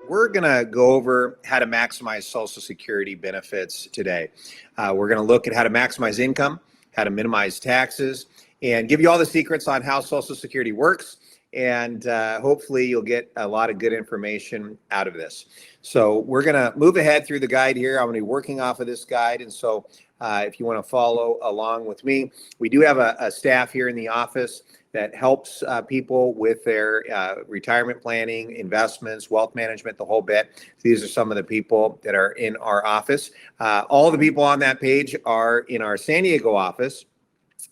We're going to go over how to maximize Social Security benefits today. We're going to look at how to maximize income, how to minimize taxes, and give you all the secrets on how Social Security works. And hopefully you'll get a lot of good information out of this. So we're going to move ahead through the guide here. I'm going to be working off of this guide. And so if you want to follow along with me, we do have a staff here in the office that helps people with their retirement planning, investments, wealth management, the whole bit. These are some of the people that are in our office. All the people on that page are in our San Diego office,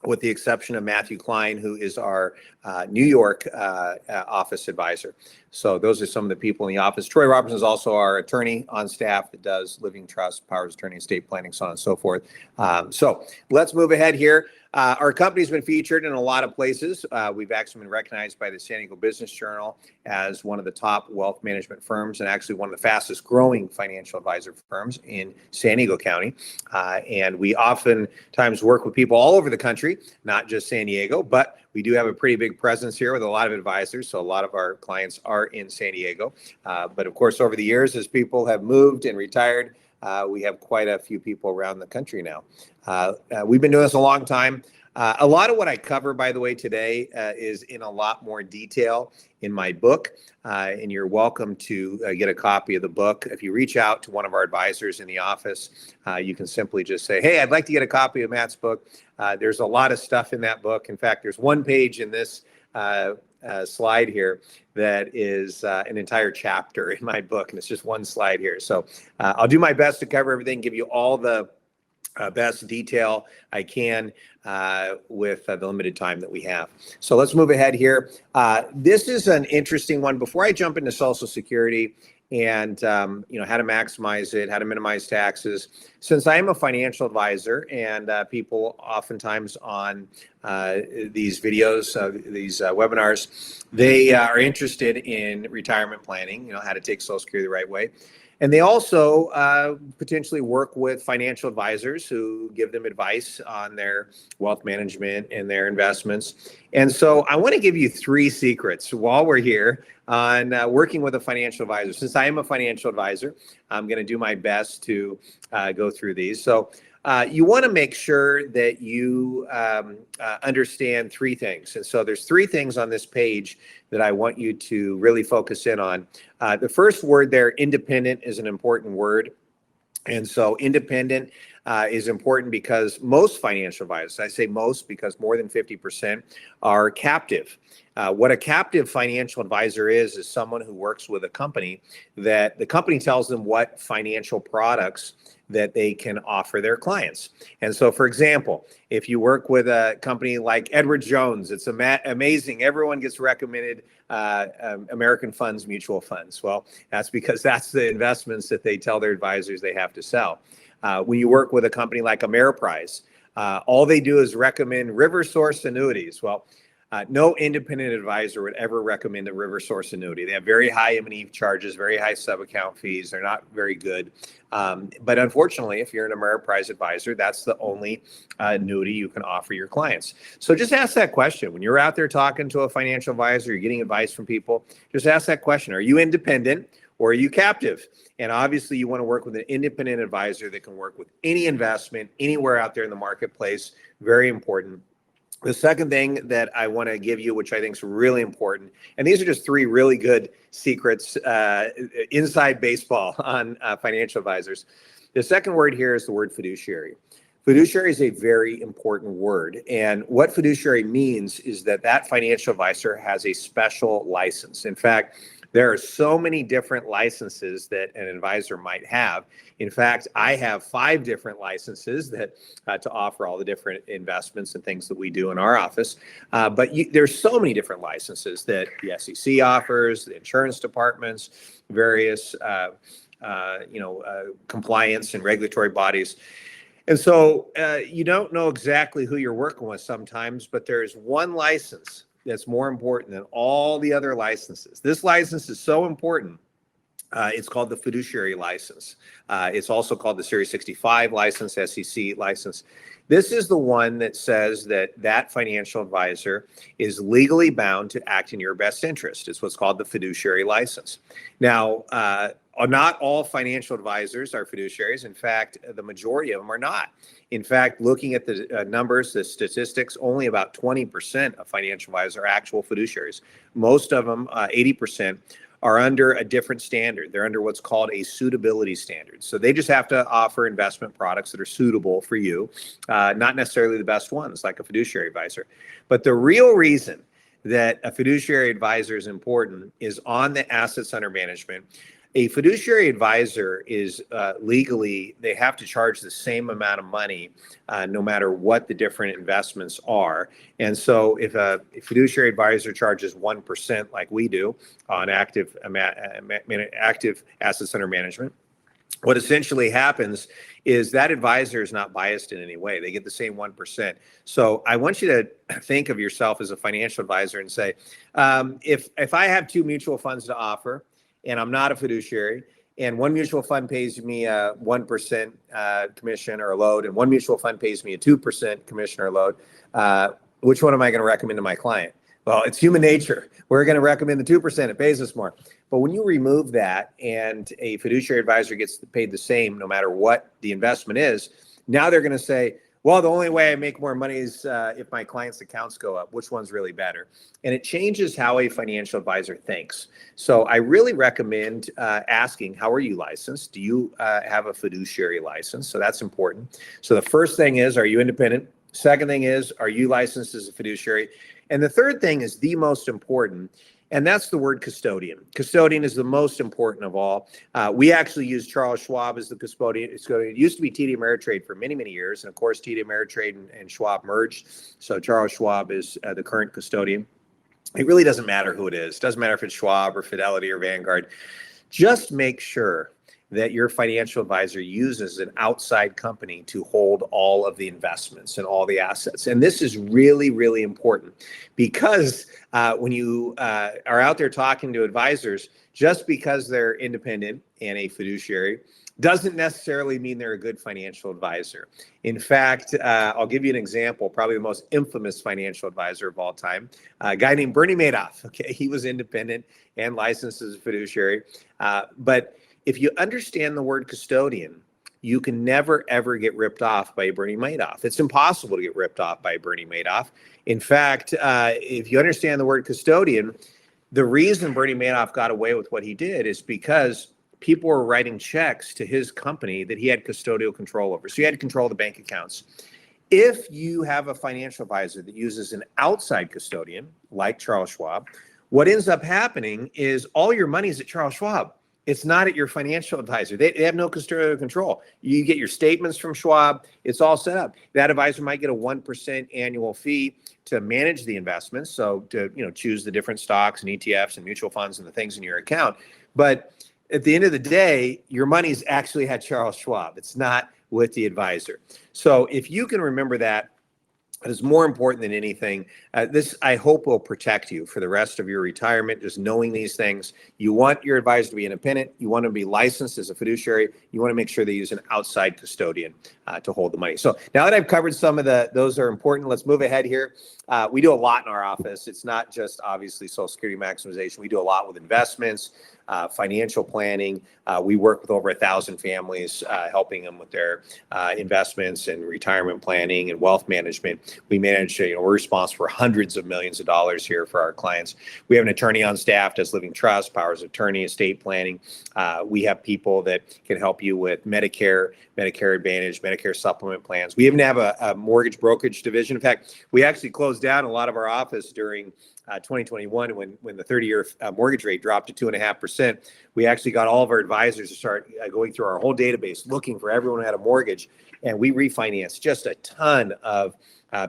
with the exception of Matthew Klein, who is our New York office advisor. So those are some of the people in the office. Troy Robertson is also our attorney on staff that does living trust, powers of attorney, estate planning, so on and so forth. So let's move ahead here. Our company's been featured in a lot of places. We've actually been recognized by the San Diego Business Journal as one of the top wealth management firms and actually one of the fastest growing financial advisor firms in San Diego County. And we oftentimes work with people all over the country, not just San Diego, but we do have a pretty big presence here with a lot of advisors. So a lot of our clients are in San Diego. But of course, over the years, as people have moved and retired, we have quite a few people around the country now. We've been doing this a long time. A lot of what I cover, by the way, today is in a lot more detail in my book, and you're welcome to get a copy of the book. If you reach out to one of our advisors in the office, you can simply just say, hey, I'd like to get a copy of Matt's book. There's a lot of stuff in that book. In fact, there's one page in this slide here that is an entire chapter in my book, and it's just one slide here. So I'll do my best to cover everything, give you all the best detail I can with the limited time that we have. So let's move ahead here. This is an interesting one. Before I jump into Social Security and how to maximize it, how to minimize taxes, since I am a financial advisor and people oftentimes on these videos, these webinars, they are interested in retirement planning, how to take Social Security the right way. And they also potentially work with financial advisors who give them advice on their wealth management and their investments. And so I want to give you 3 secrets while we're here on working with a financial advisor. Since I am a financial advisor, I'm going to do my best to go through these. So you want to make sure that you understand 3 things. And so there's 3 things on this page that I want you to really focus in on. The first word there, independent, is an important word. And so independent is important because most financial advisors, I say most because more than 50% are captive. What a captive financial advisor is someone who works with a company that the company tells them what financial products that they can offer their clients. And so, for example, if you work with a company like Edward Jones, it's amazing. Everyone gets recommended American funds, mutual funds. Well, that's because that's the investments that they tell their advisors they have to sell. When you work with a company like Ameriprise, all they do is recommend RiverSource annuities. Well, no independent advisor would ever recommend a RiverSource annuity. They have very high M&E charges, very high sub-account fees. They're not very good. But unfortunately, if you're an Ameriprise advisor, that's the only annuity you can offer your clients. So just ask that question. When you're out there talking to a financial advisor, you're getting advice from people, just ask that question. Are you independent or are you captive? And obviously, you want to work with an independent advisor that can work with any investment anywhere out there in the marketplace. Very important. The second thing that I want to give you, which I think is really important, and these are just 3 really good secrets inside baseball on financial advisors. The second word here is the word fiduciary. Fiduciary is a very important word. And what fiduciary means is that financial advisor has a special license. In fact, there are so many different licenses that an advisor might have. In fact, I have 5 different licenses that to offer all the different investments and things that we do in our office. But there's so many different licenses that the SEC offers, the insurance departments, various compliance and regulatory bodies. And so you don't know exactly who you're working with sometimes, but there's one license that's more important than all the other licenses. This license is so important. It's called the fiduciary license. It's also called the Series 65 license, SEC license. This is the one that says that financial advisor is legally bound to act in your best interest. It's what's called the fiduciary license. Now, not all financial advisors are fiduciaries. In fact, the majority of them are not. In fact, looking at the numbers, the statistics, only about 20% of financial advisors are actual fiduciaries. Most of them, 80%, are under a different standard. They're under what's called a suitability standard. So they just have to offer investment products that are suitable for you, not necessarily the best ones like a fiduciary advisor. But the real reason that a fiduciary advisor is important is on the assets under management. A fiduciary advisor is legally, they have to charge the same amount of money no matter what the different investments are. And so if a fiduciary advisor charges 1% like we do on active assets under management, what essentially happens is that advisor is not biased in any way. They get the same 1%. So I want you to think of yourself as a financial advisor and say, if I have two mutual funds to offer, and I'm not a fiduciary, and one mutual fund pays me a 1% commission or a load, and one mutual fund pays me a 2% commission or load, which one am I going to recommend to my client? Well, it's human nature. We're going to recommend the 2%. It pays us more. But when you remove that and a fiduciary advisor gets paid the same no matter what the investment is, now they're going to say, well, the only way I make more money is if my clients' accounts go up. Which one's really better? And it changes how a financial advisor thinks. So I really recommend asking, how are you licensed? Do you have a fiduciary license? So that's important. So the first thing is, are you independent? Second thing is, are you licensed as a fiduciary? And the third thing is the most important, and that's the word custodian. Custodian is the most important of all. We actually use Charles Schwab as the custodian. It used to be TD Ameritrade for many, many years. And of course, TD Ameritrade and Schwab merged. So Charles Schwab is the current custodian. It really doesn't matter who it is. It doesn't matter if it's Schwab or Fidelity or Vanguard. Just make sure that your financial advisor uses an outside company to hold all of the investments and all the assets. And this is really, really important because when you are out there talking to advisors, just because they're independent and a fiduciary doesn't necessarily mean they're a good financial advisor. In fact, I'll give you an example, probably the most infamous financial advisor of all time, a guy named Bernie Madoff. Okay, he was independent and licensed as a fiduciary, but if you understand the word custodian, you can never, ever get ripped off by Bernie Madoff. It's impossible to get ripped off by Bernie Madoff. In fact, if you understand the word custodian, the reason Bernie Madoff got away with what he did is because people were writing checks to his company that he had custodial control over. So he had to control the bank accounts. If you have a financial advisor that uses an outside custodian, like Charles Schwab, what ends up happening is all your money is at Charles Schwab. It's not at your financial advisor. They have no custodial control. You get your statements from Schwab. It's all set up. That advisor might get a 1% annual fee to manage the investments. So to choose the different stocks and ETFs and mutual funds and the things in your account. But at the end of the day, your money's actually at Charles Schwab. It's not with the advisor. So if you can remember that, it is more important than anything. This, I hope, will protect you for the rest of your retirement, just knowing these things. You want your advisor to be independent. You want to be licensed as a fiduciary. You want to make sure they use an outside custodian to hold the money. So now that I've covered some of those are important, let's move ahead here. We do a lot in our office. It's not just obviously Social Security maximization. We do a lot with investments, financial planning. We work with over 1,000 families, helping them with their investments and retirement planning and wealth management. We manage, we're responsible for hundreds of millions of dollars here for our clients. We have an attorney on staff, does living trust, powers of attorney, estate planning. We have people that can help you with Medicare, Medicare Advantage, Medicare supplement plans. We even have a mortgage brokerage division. In fact, we actually closed down a lot of our office during 2021 when the 30-year mortgage rate dropped to 2.5%. We actually got all of our advisors to start going through our whole database, looking for everyone who had a mortgage, and we refinanced just a ton of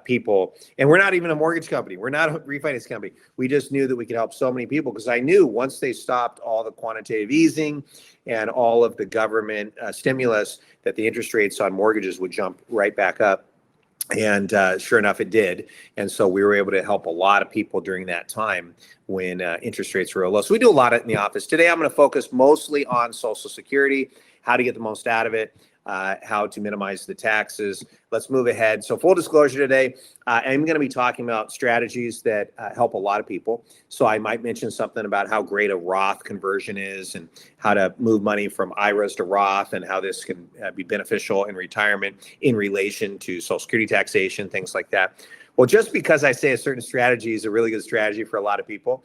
people. And we're not even a mortgage company. We're not a refinance company. We just knew that we could help so many people because I knew once they stopped all the quantitative easing and all of the government stimulus that the interest rates on mortgages would jump right back up. And sure enough, it did. And so we were able to help a lot of people during that time when interest rates were low. So we do a lot in the office. Today, I'm going to focus mostly on Social Security, how to get the most out of it. how to minimize the taxes. Let's move ahead. So full disclosure today, I'm going to be talking about strategies that help a lot of people. So I might mention something about how great a Roth conversion is and how to move money from IRAs to Roth and how this can be beneficial in retirement in relation to Social Security taxation, things like that. Well, just because I say a certain strategy is a really good strategy for a lot of people,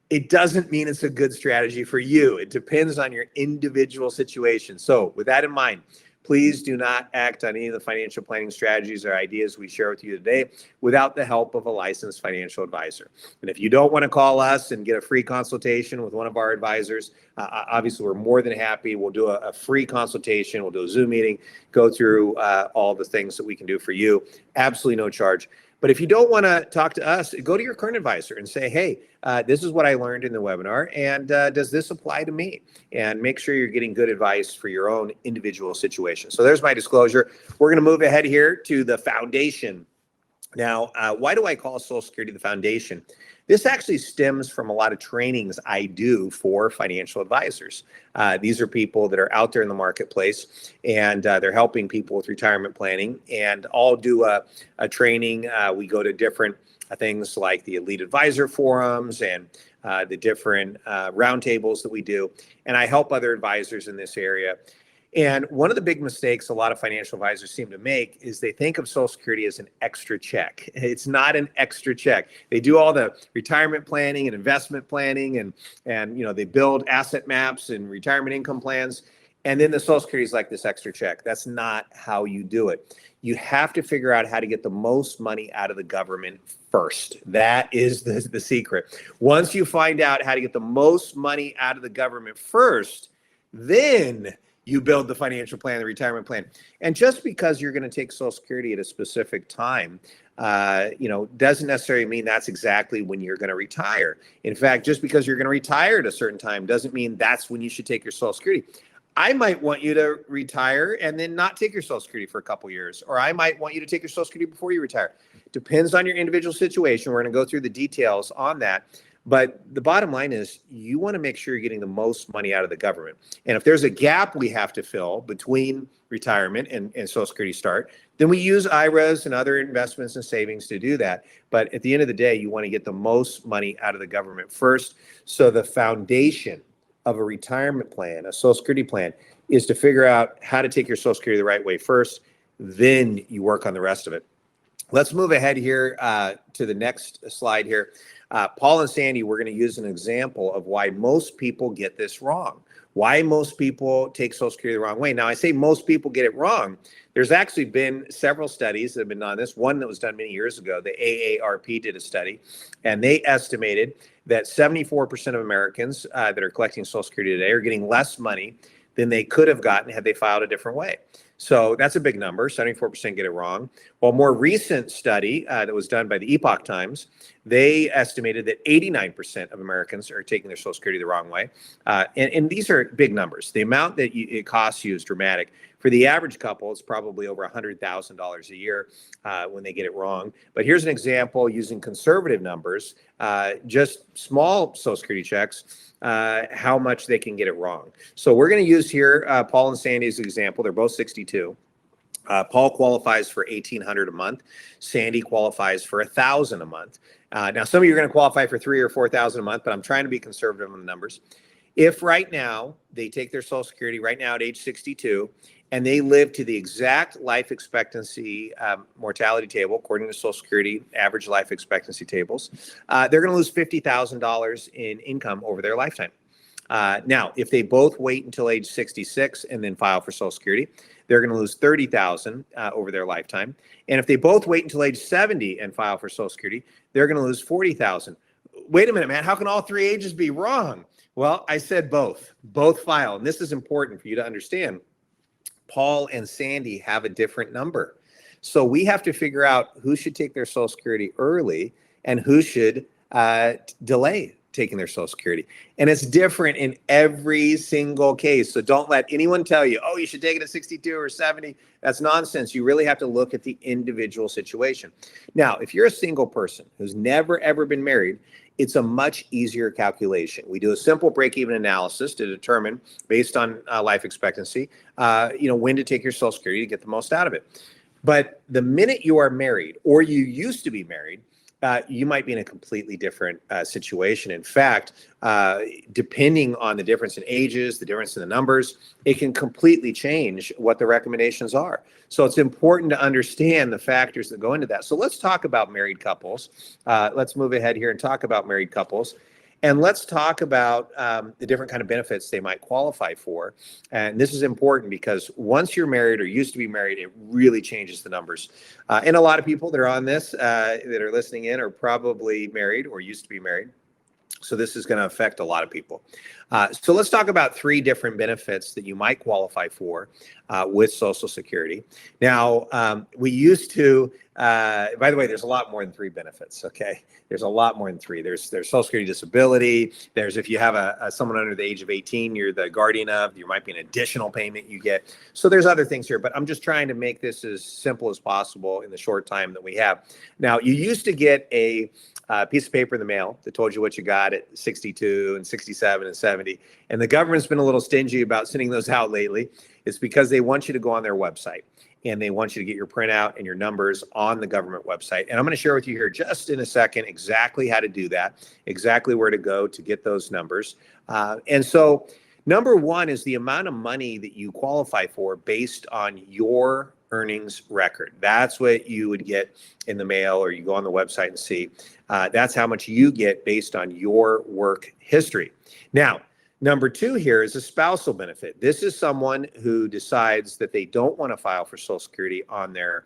it doesn't mean it's a good strategy for you. It depends on your individual situation. So with that in mind, please do not act on any of the financial planning strategies or ideas we share with you today without the help of a licensed financial advisor. And if you don't want to call us and get a free consultation with one of our advisors, obviously we're more than happy. We'll do a free consultation. We'll do a Zoom meeting, go through all the things that we can do for you. Absolutely no charge. But if you don't want to talk to us, go to your current advisor and say, hey, this is what I learned in the webinar, and does this apply to me? And make sure you're getting good advice for your own individual situation. So there's my disclosure. We're going to move ahead here to the foundation. Now, why do I call Social Security the foundation? This actually stems from a lot of trainings I do for financial advisors. These are people that are out there in the marketplace, and they're helping people with retirement planning, and all do a training. We go to different things like the Elite Advisor Forums and the different roundtables that we do, and I help other advisors in this area. And one of the big mistakes a lot of financial advisors seem to make is they think of Social Security as an extra check. It's not an extra check. They do all the retirement planning and investment planning, and they build asset maps and retirement income plans. And then the Social Security is like this extra check. That's not how you do it. You have to figure out how to get the most money out of the government first. That is the secret. Once you find out how to get the most money out of the government first, then you build the financial plan, the retirement plan. And just because you're going to take Social Security at a specific time, doesn't necessarily mean that's exactly when you're going to retire. In fact, just because you're going to retire at a certain time doesn't mean that's when you should take your Social Security. I might want you to retire and then not take your Social Security for a couple years, or I might want you to take your Social Security before you retire. Depends on your individual situation. We're going to go through the details on that. But the bottom line is you want to make sure you're getting the most money out of the government. And if there's a gap we have to fill between retirement and Social Security start, then we use IRAs and other investments and savings to do that. But at the end of the day, you want to get the most money out of the government first. So the foundation of a retirement plan, a Social Security plan, is to figure out how to take your Social Security the right way first. Then you work on the rest of it. Let's move ahead here to the next slide here. Paul and Sandy, we're going to use an example of why most people get this wrong, why most people take Social Security the wrong way. Now, I say most people get it wrong. There's actually been several studies that have been on this. One that was done many years ago, the AARP did a study, and they estimated that 74% of Americans that are collecting Social Security today are getting less money than they could have gotten had they filed a different way. So that's a big number. 74% get it wrong. Well, a more recent study that was done by the Epoch Times, they estimated that 89% of Americans are taking their Social Security the wrong way. And these are big numbers. The amount that it costs you is dramatic. For the average couple, it's probably over $100,000 a year when they get it wrong. But here's an example using conservative numbers, just small Social Security checks, how much they can get it wrong. So we're going to use here Paul and Sandy's example. They're both 62. Paul qualifies for $1,800 a month. Sandy qualifies for $1,000 a month. Now, some of you are going to qualify for $3,000 or $4,000 a month, but I'm trying to be conservative on the numbers. If right now they take their Social Security right now at age 62, and they live to the exact life expectancy mortality table, according to Social Security average life expectancy tables, they're going to lose $50,000 in income over their lifetime. Now, if they both wait until age 66 and then file for Social Security, they're going to lose $30,000 over their lifetime. And if they both wait until age 70 and file for Social Security, they're going to lose $40,000. Wait a minute, man, how can all three ages be wrong? Well, I said both file. And this is important for you to understand. Paul and Sandy have a different number. So we have to figure out who should take their Social Security early and who should delay taking their Social Security. And it's different in every single case. So don't let anyone tell you, oh, you should take it at 62 or 70. That's nonsense. You really have to look at the individual situation. Now, if you're a single person who's never, ever been married, it's a much easier calculation. We do a simple break-even analysis to determine, based on life expectancy, when to take your Social Security to get the most out of it. But the minute you are married, or you used to be married, you might be in a completely different situation. In fact, depending on the difference in ages, the difference in the numbers, it can completely change what the recommendations are. So it's important to understand the factors that go into that. So let's talk about married couples. Let's move ahead here and talk about married couples. And let's talk about the different kind of benefits they might qualify for. And this is important because once you're married or used to be married, it really changes the numbers. And a lot of people that are on this, that are listening in, are probably married or used to be married. So this is going to affect a lot of people. So let's talk about 3 different benefits that you might qualify for with Social Security. Now, we used to, by the way, there's a lot more than 3 benefits, okay? There's a lot more than 3. There's Social Security disability. There's, if you have someone under the age of 18, you're the guardian of, there might be an additional payment you get. So there's other things here, but I'm just trying to make this as simple as possible in the short time that we have. Now, you used to get a piece of paper in the mail that told you what you got at 62 and 67 and 70. And the government's been a little stingy about sending those out lately. It's because they want you to go on their website and they want you to get your printout and your numbers on the government website. And I'm going to share with you here just in a second exactly how to do that, exactly where to go to get those numbers. And so number 1 is the amount of money that you qualify for based on your earnings record. That's what you would get in the mail, or you go on the website and see. That's how much you get based on your work history. Now, number 2 here is a spousal benefit. This is someone who decides that they don't want to file for Social Security on their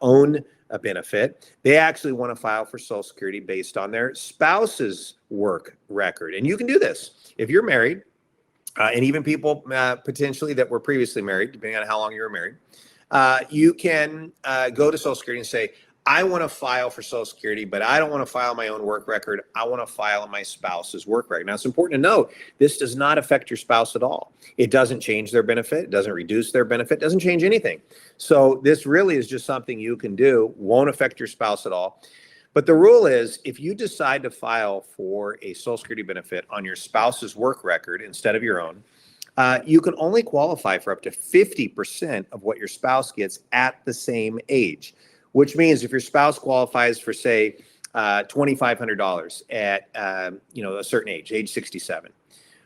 own benefit. They actually want to file for Social Security based on their spouse's work record. And you can do this if you're married, and even people potentially that were previously married, depending on how long you were married. You can go to Social Security and say, I want to file for Social Security, but I don't want to file my own work record. I want to file on my spouse's work record. Now, it's important to note, this does not affect your spouse at all. It doesn't change their benefit. It doesn't reduce their benefit. It doesn't change anything. So this really is just something you can do. Won't affect your spouse at all. But the rule is, if you decide to file for a Social Security benefit on your spouse's work record instead of your own, you can only qualify for up to 50% of what your spouse gets at the same age, which means if your spouse qualifies for, say, $2,500 at a certain age 67.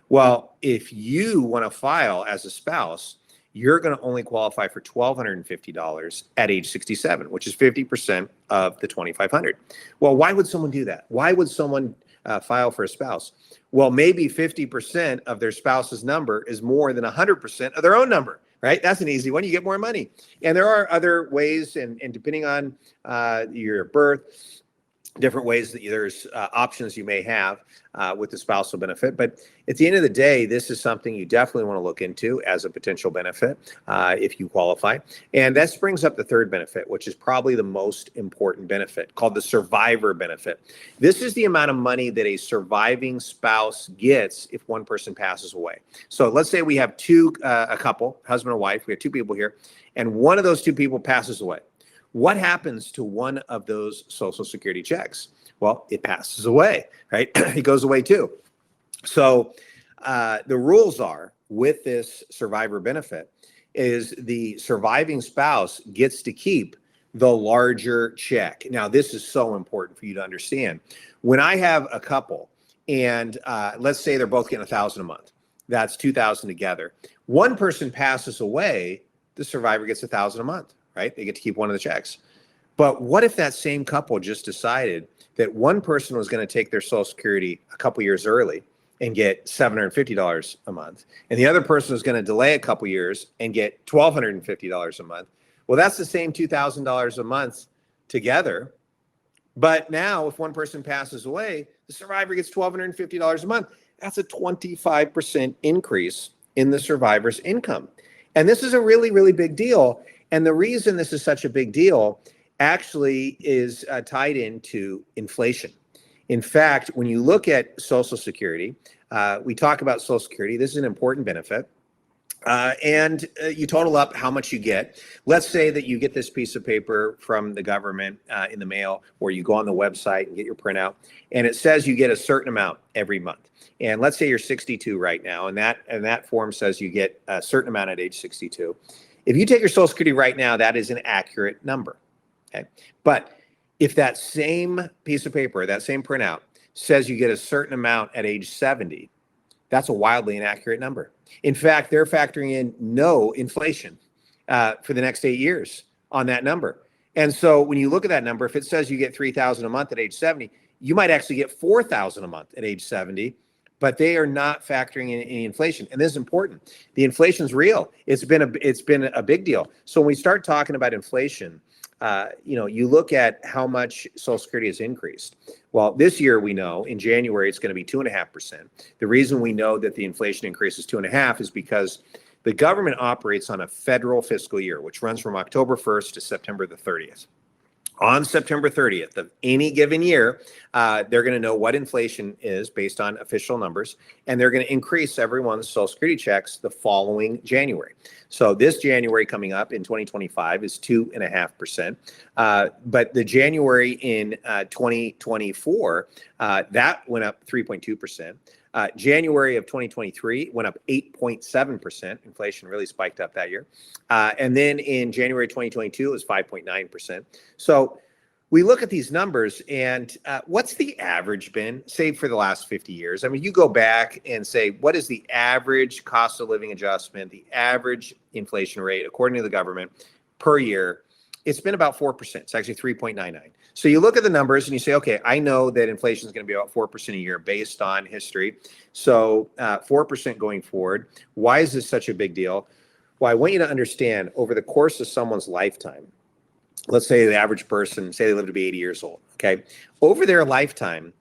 Well, if you want to file as a spouse, you're going to only qualify for $1,250 at age 67, which is 50% of the $2,500. Well, why would someone do that? Why would someone file for a spouse? Well, maybe 50% of their spouse's number is more than 100% of their own number, right? That's an easy one. You get more money. And there are other ways, and depending on your birth, different ways that there's options you may have with the spousal benefit. But at the end of the day, this is something you definitely want to look into as a potential benefit if you qualify. And that brings up the 3rd benefit, which is probably the most important benefit, called the survivor benefit. This is the amount of money that a surviving spouse gets if one person passes away. So let's say we have a couple, husband and wife, we have 2 people here, and one of those 2 people passes away. What happens to one of those Social Security checks? Well, it passes away, right? It goes away too. So the rules are, with this survivor benefit, is the surviving spouse gets to keep the larger check. Now, this is so important for you to understand. When I have a couple, and let's say they're both getting $1,000 a month, that's $2,000 together. One person passes away, the survivor gets $1,000 a month. Right? They get to keep one of the checks. But what if that same couple just decided that one person was going to take their Social Security a couple years early and get $750 a month, and the other person was going to delay a couple years and get $1,250 a month? Well, that's the same $2,000 a month together. But now, if one person passes away, the survivor gets $1,250 a month. That's a 25% increase in the survivor's income. And this is a really, really big deal. And the reason this is such a big deal actually is tied into inflation. In fact, when you look at Social Security, we talk about Social Security. This is an important benefit. And you total up how much you get. Let's say that you get this piece of paper from the government in the mail, or you go on the website and get your printout, and it says you get a certain amount every month. And let's say you're 62 right now, and that form says you get a certain amount at age 62. If you take your Social Security right now, that is an accurate number. Okay, but if that same piece of paper, that same printout, says you get a certain amount at age 70, that's a wildly inaccurate number. In fact, they're factoring in no inflation for the next 8 years on that number. And so when you look at that number, if it says you get $3,000 a month at age 70, you might actually get $4,000 a month at age 70, but they are not factoring in any inflation. And this is important. The inflation's real. It's been a big deal. So when we start talking about inflation, you look at how much Social Security has increased. Well, this year we know in January it's going to be 2.5%. The reason we know that the inflation increase is 2.5% is because the government operates on a federal fiscal year, which runs from October 1st to September the 30th. On September 30th of any given year, they're going to know what inflation is based on official numbers, and they're going to increase everyone's Social Security checks the following January. So this January coming up in 2025 is 2.5%. But the January in 2024, that went up 3.2%. January of 2023 went up 8.7%. Inflation really spiked up that year. And then in January 2022, it was 5.9%. So we look at these numbers, and what's the average been, say, for the last 50 years? I mean, you go back and say, what is the average cost of living adjustment, the average inflation rate, according to the government, per year? It's been about 4%. It's actually 3.99. So you look at the numbers and you say, okay, I know that inflation is going to be about 4% a year based on history. So 4% going forward. Why is this such a big deal? Well, I want you to understand over the course of someone's lifetime, let's say the average person, say they live to be 80 years old, okay? Over their lifetime,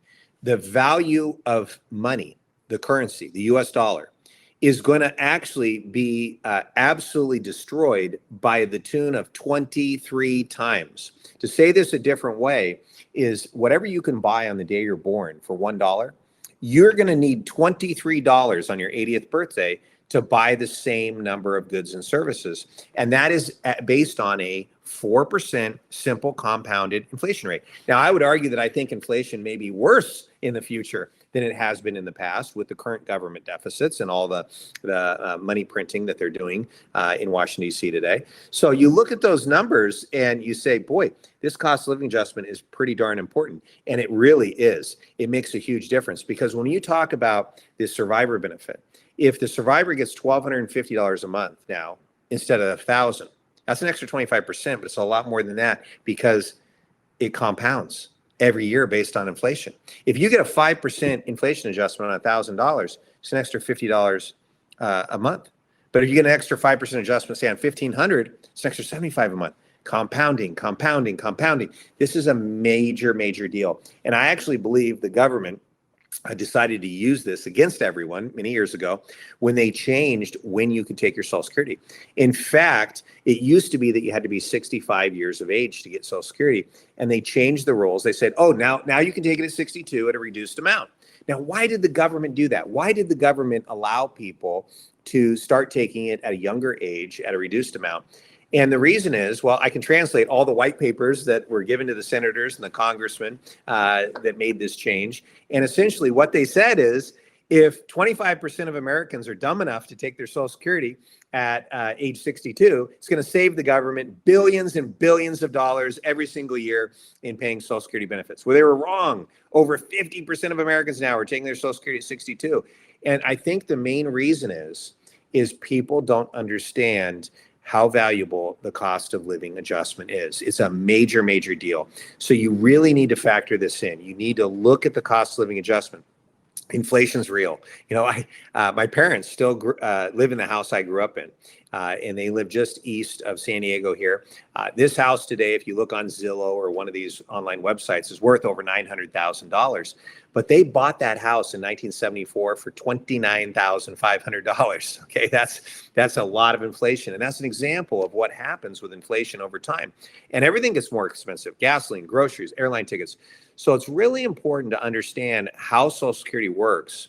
the value of money, the currency, the US dollar, is going to actually be absolutely destroyed by the tune of 23 times. To say this a different way is whatever you can buy on the day you're born for $1, you're going to need $23 on your 80th birthday to buy the same number of goods and services. And that is based on a 4% simple compounded inflation rate. Now, I would argue that I think inflation may be worse in the future than it has been in the past with the current government deficits and all the money printing that they're doing in Washington, D.C. today. So you look at those numbers and you say, boy, this cost of living adjustment is pretty darn important. And it really is. It makes a huge difference because when you talk about this survivor benefit, if the survivor gets $1,250 a month now instead of $1,000, that's an extra 25%, but it's a lot more than that because it compounds every year based on inflation. If you get a 5% inflation adjustment on $1,000, it's an extra $50 a month. But if you get an extra 5% adjustment, say on $1,500, it's an extra $75 a month. Compounding, compounding, compounding. This is a major, major deal. And I actually believe the government decided to use this against everyone many years ago when they changed when you could take your Social Security. In fact, it used to be that you had to be 65 years of age to get Social Security, and they changed the rules. They said, oh, now you can take it at 62 at a reduced amount. Now, why did the government do that? Why did the government allow people to start taking it at a younger age at a reduced amount? And the reason is, well, I can translate all the white papers that were given to the senators and the congressmen that made this change. And essentially what they said is, if 25% of Americans are dumb enough to take their Social Security at age 62, it's going to save the government billions and billions of dollars every single year in paying Social Security benefits. Well, they were wrong. Over 50% of Americans now are taking their Social Security at 62. And I think the main reason is people don't understand how valuable the cost of living adjustment is. It's a major, major deal. So you really need to factor this in. You need to look at the cost of living adjustment. Inflation's real. You know, my parents still live in the house I grew up in, and they live just east of San Diego here. This house today, if you look on Zillow or one of these online websites, is worth over $900,000. but they bought that house in 1974 for $29,500. Okay, that's a lot of inflation, and that's an example of what happens with inflation over time. And everything gets more expensive: gasoline, groceries, airline tickets. So it's really important to understand how Social Security works,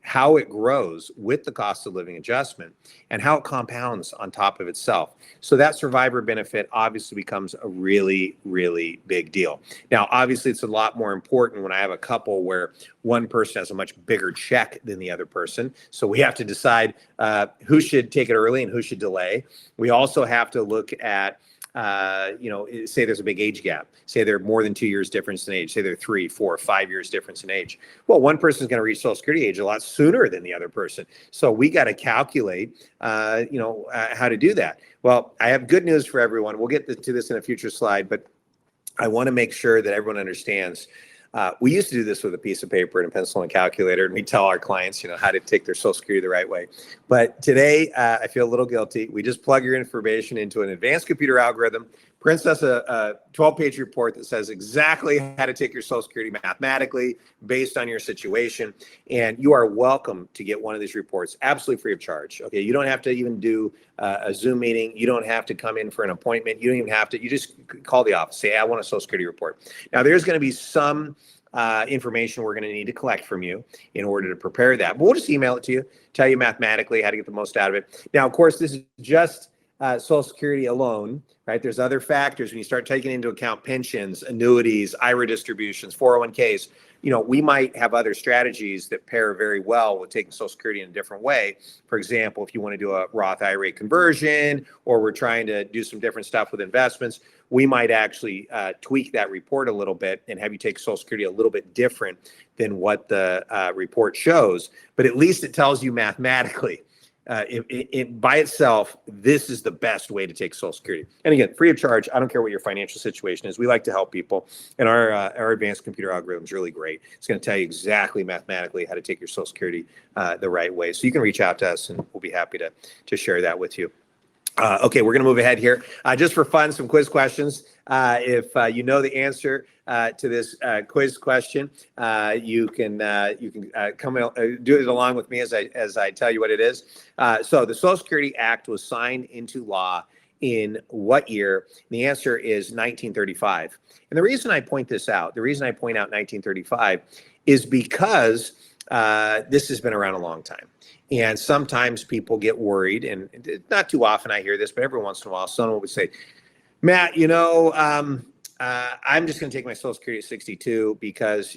how it grows with the cost of living adjustment, and how it compounds on top of itself. So that survivor benefit obviously becomes a really, really big deal. Now, obviously, it's a lot more important when I have a couple where one person has a much bigger check than the other person. So we have to decide who should take it early and who should delay. We also have to look at say there's a big age gap. Say they're more than 2 years difference in age. Say they're 3, 4, 5 years difference in age. Well, one person's going to reach Social Security age a lot sooner than the other person. So we got to calculate, how to do that. Well, I have good news for everyone. We'll get to this in a future slide, but I want to make sure that everyone understands. We used to do this with a piece of paper and a pencil and a calculator, and we tell our clients, how to take their Social Security the right way. But today, I feel a little guilty. We just plug your information into an advanced computer algorithm, prints us a 12-page report that says exactly how to take your Social Security mathematically based on your situation. And you are welcome to get one of these reports absolutely free of charge. Okay, you don't have to even do a Zoom meeting. You don't have to come in for an appointment. You don't even have to. You just call the office. Say, I want a Social Security report. Now, there's going to be some information we're going to need to collect from you in order to prepare that. But we'll just email it to you, tell you mathematically how to get the most out of it. Now, of course, this is just Social Security alone, right? There's other factors when you start taking into account pensions, annuities, IRA distributions, 401ks. We might have other strategies that pair very well with taking Social Security in a different way. For example, if you want to do a Roth IRA conversion, or we're trying to do some different stuff with investments, we might actually tweak that report a little bit and have you take Social Security a little bit different than what the report shows. But at least it tells you mathematically, it by itself, this is the best way to take Social Security. And again, free of charge. I don't care what your financial situation is. We like to help people. And our advanced computer algorithm is really great. It's going to tell you exactly mathematically how to take your Social Security the right way. So you can reach out to us and we'll be happy to share that with you. Okay, we're going to move ahead here. Just for fun, some quiz questions. If you know the answer to this quiz question, you can come do it along with me as I tell you what it is. So the Social Security Act was signed into law in what year? And the answer is 1935. And the reason I point this out, the reason I point out 1935, is because this has been around a long time. And sometimes people get worried, and not too often I hear this, but every once in a while, someone would say, Matt, I'm just going to take my Social Security at 62 because,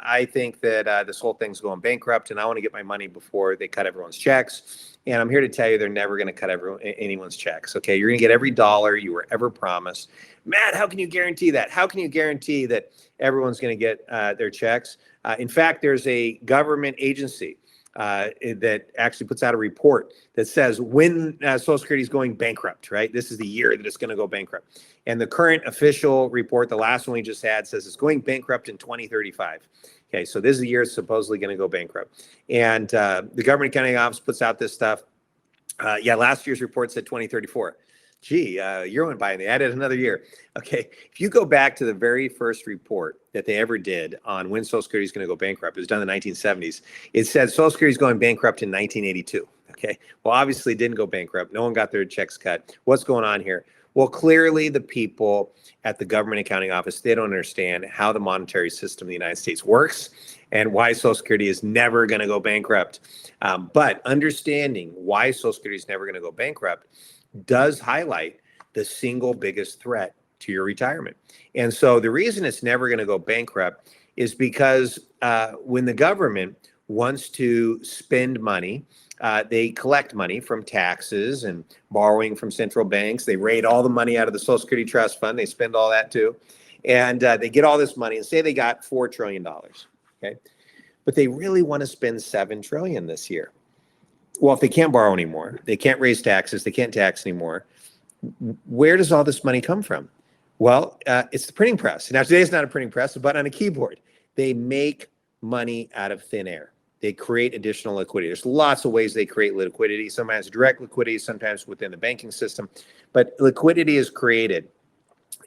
I think that this whole thing's going bankrupt and I want to get my money before they cut everyone's checks. And I'm here to tell you they're never going to cut anyone's checks. Okay, you're going to get every dollar you were ever promised. Matt, how can you guarantee that? How can you guarantee that everyone's going to get their checks? In fact, there's a government agency that actually puts out a report that says when Social Security is going bankrupt, right? This is the year that it's going to go bankrupt. And the current official report, the last one we just had, says it's going bankrupt in 2035. Okay, so this is the year it's supposedly going to go bankrupt. And the government accounting office puts out this stuff. Last year's report said 2034. Gee, a year went by and they added another year. Okay, if you go back to the very first report that they ever did on when Social Security is going to go bankrupt, it was done in the 1970s. It said Social Security is going bankrupt in 1982. Okay, well, obviously it didn't go bankrupt. No one got their checks cut. What's going on here? Well, clearly the people at the government accounting office, they don't understand how the monetary system of the United States works and why Social Security is never going to go bankrupt. But understanding why Social Security is never going to go bankrupt does highlight the single biggest threat to your retirement. And so the reason it's never going to go bankrupt is because when the government wants to spend money, they collect money from taxes and borrowing from central banks. They raid all the money out of the Social Security Trust Fund. They spend all that too. And they get all this money and say they got $4 trillion. Okay. But they really want to spend $7 trillion this year. Well, if they can't borrow anymore, they can't raise taxes, they can't tax anymore, where does all this money come from? Well, it's the printing press. Now, today's not a printing press, but on a keyboard. They make money out of thin air. They create additional liquidity. There's lots of ways they create liquidity, sometimes direct liquidity, sometimes within the banking system. But liquidity is created.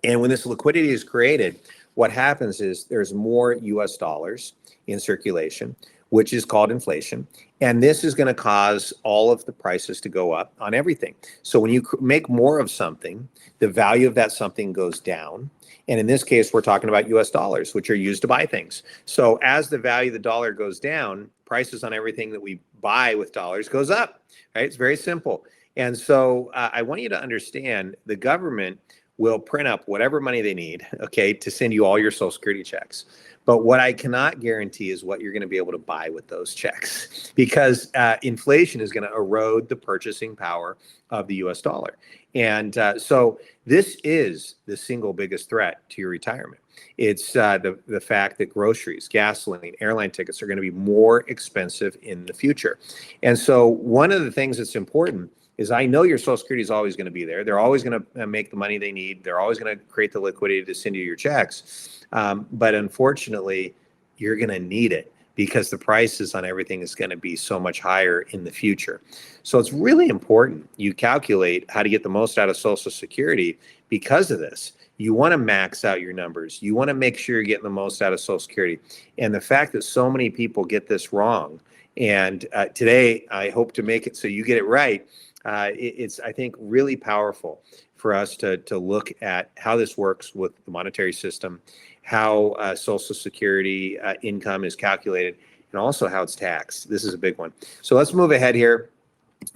And when this liquidity is created, what happens is there's more US dollars in circulation, which is called inflation. And this is going to cause all of the prices to go up on everything. So when you make more of something, the value of that something goes down. And in this case, we're talking about US dollars, which are used to buy things. So as the value of the dollar goes down, prices on everything that we buy with dollars goes up, right? It's very simple. And so I want you to understand the government will print up whatever money they need, okay, to send you all your Social Security checks. But what I cannot guarantee is what you're going to be able to buy with those checks, because inflation is going to erode the purchasing power of the US dollar. And so this is the single biggest threat to your retirement. It's the fact that groceries, gasoline, airline tickets are going to be more expensive in the future. And so one of the things that's important is I know your Social Security is always going to be there. They're always going to make the money they need. They're always going to create the liquidity to send you your checks. But unfortunately, you're going to need it because the prices on everything is going to be so much higher in the future. So it's really important you calculate how to get the most out of Social Security because of this. You want to max out your numbers. You want to make sure you're getting the most out of Social Security. And the fact that so many people get this wrong, and today I hope to make it so you get it right. It's, I think, really powerful for us to look at how this works with the monetary system, how Social Security income is calculated, and also how it's taxed. This is a big one. So let's move ahead here.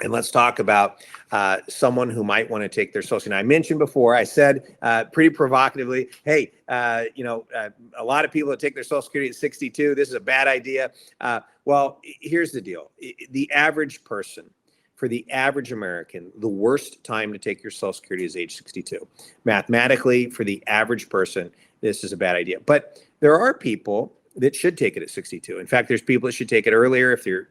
And let's talk about someone who might want to take their Social Security. Now, I mentioned before, I said pretty provocatively, hey, a lot of people that take their Social Security at 62, this is a bad idea. Well, here's the deal. The average person, for the average American, the worst time to take your Social Security is age 62. Mathematically, for the average person, this is a bad idea. But there are people that should take it at 62. In fact, there's people that should take it earlier if you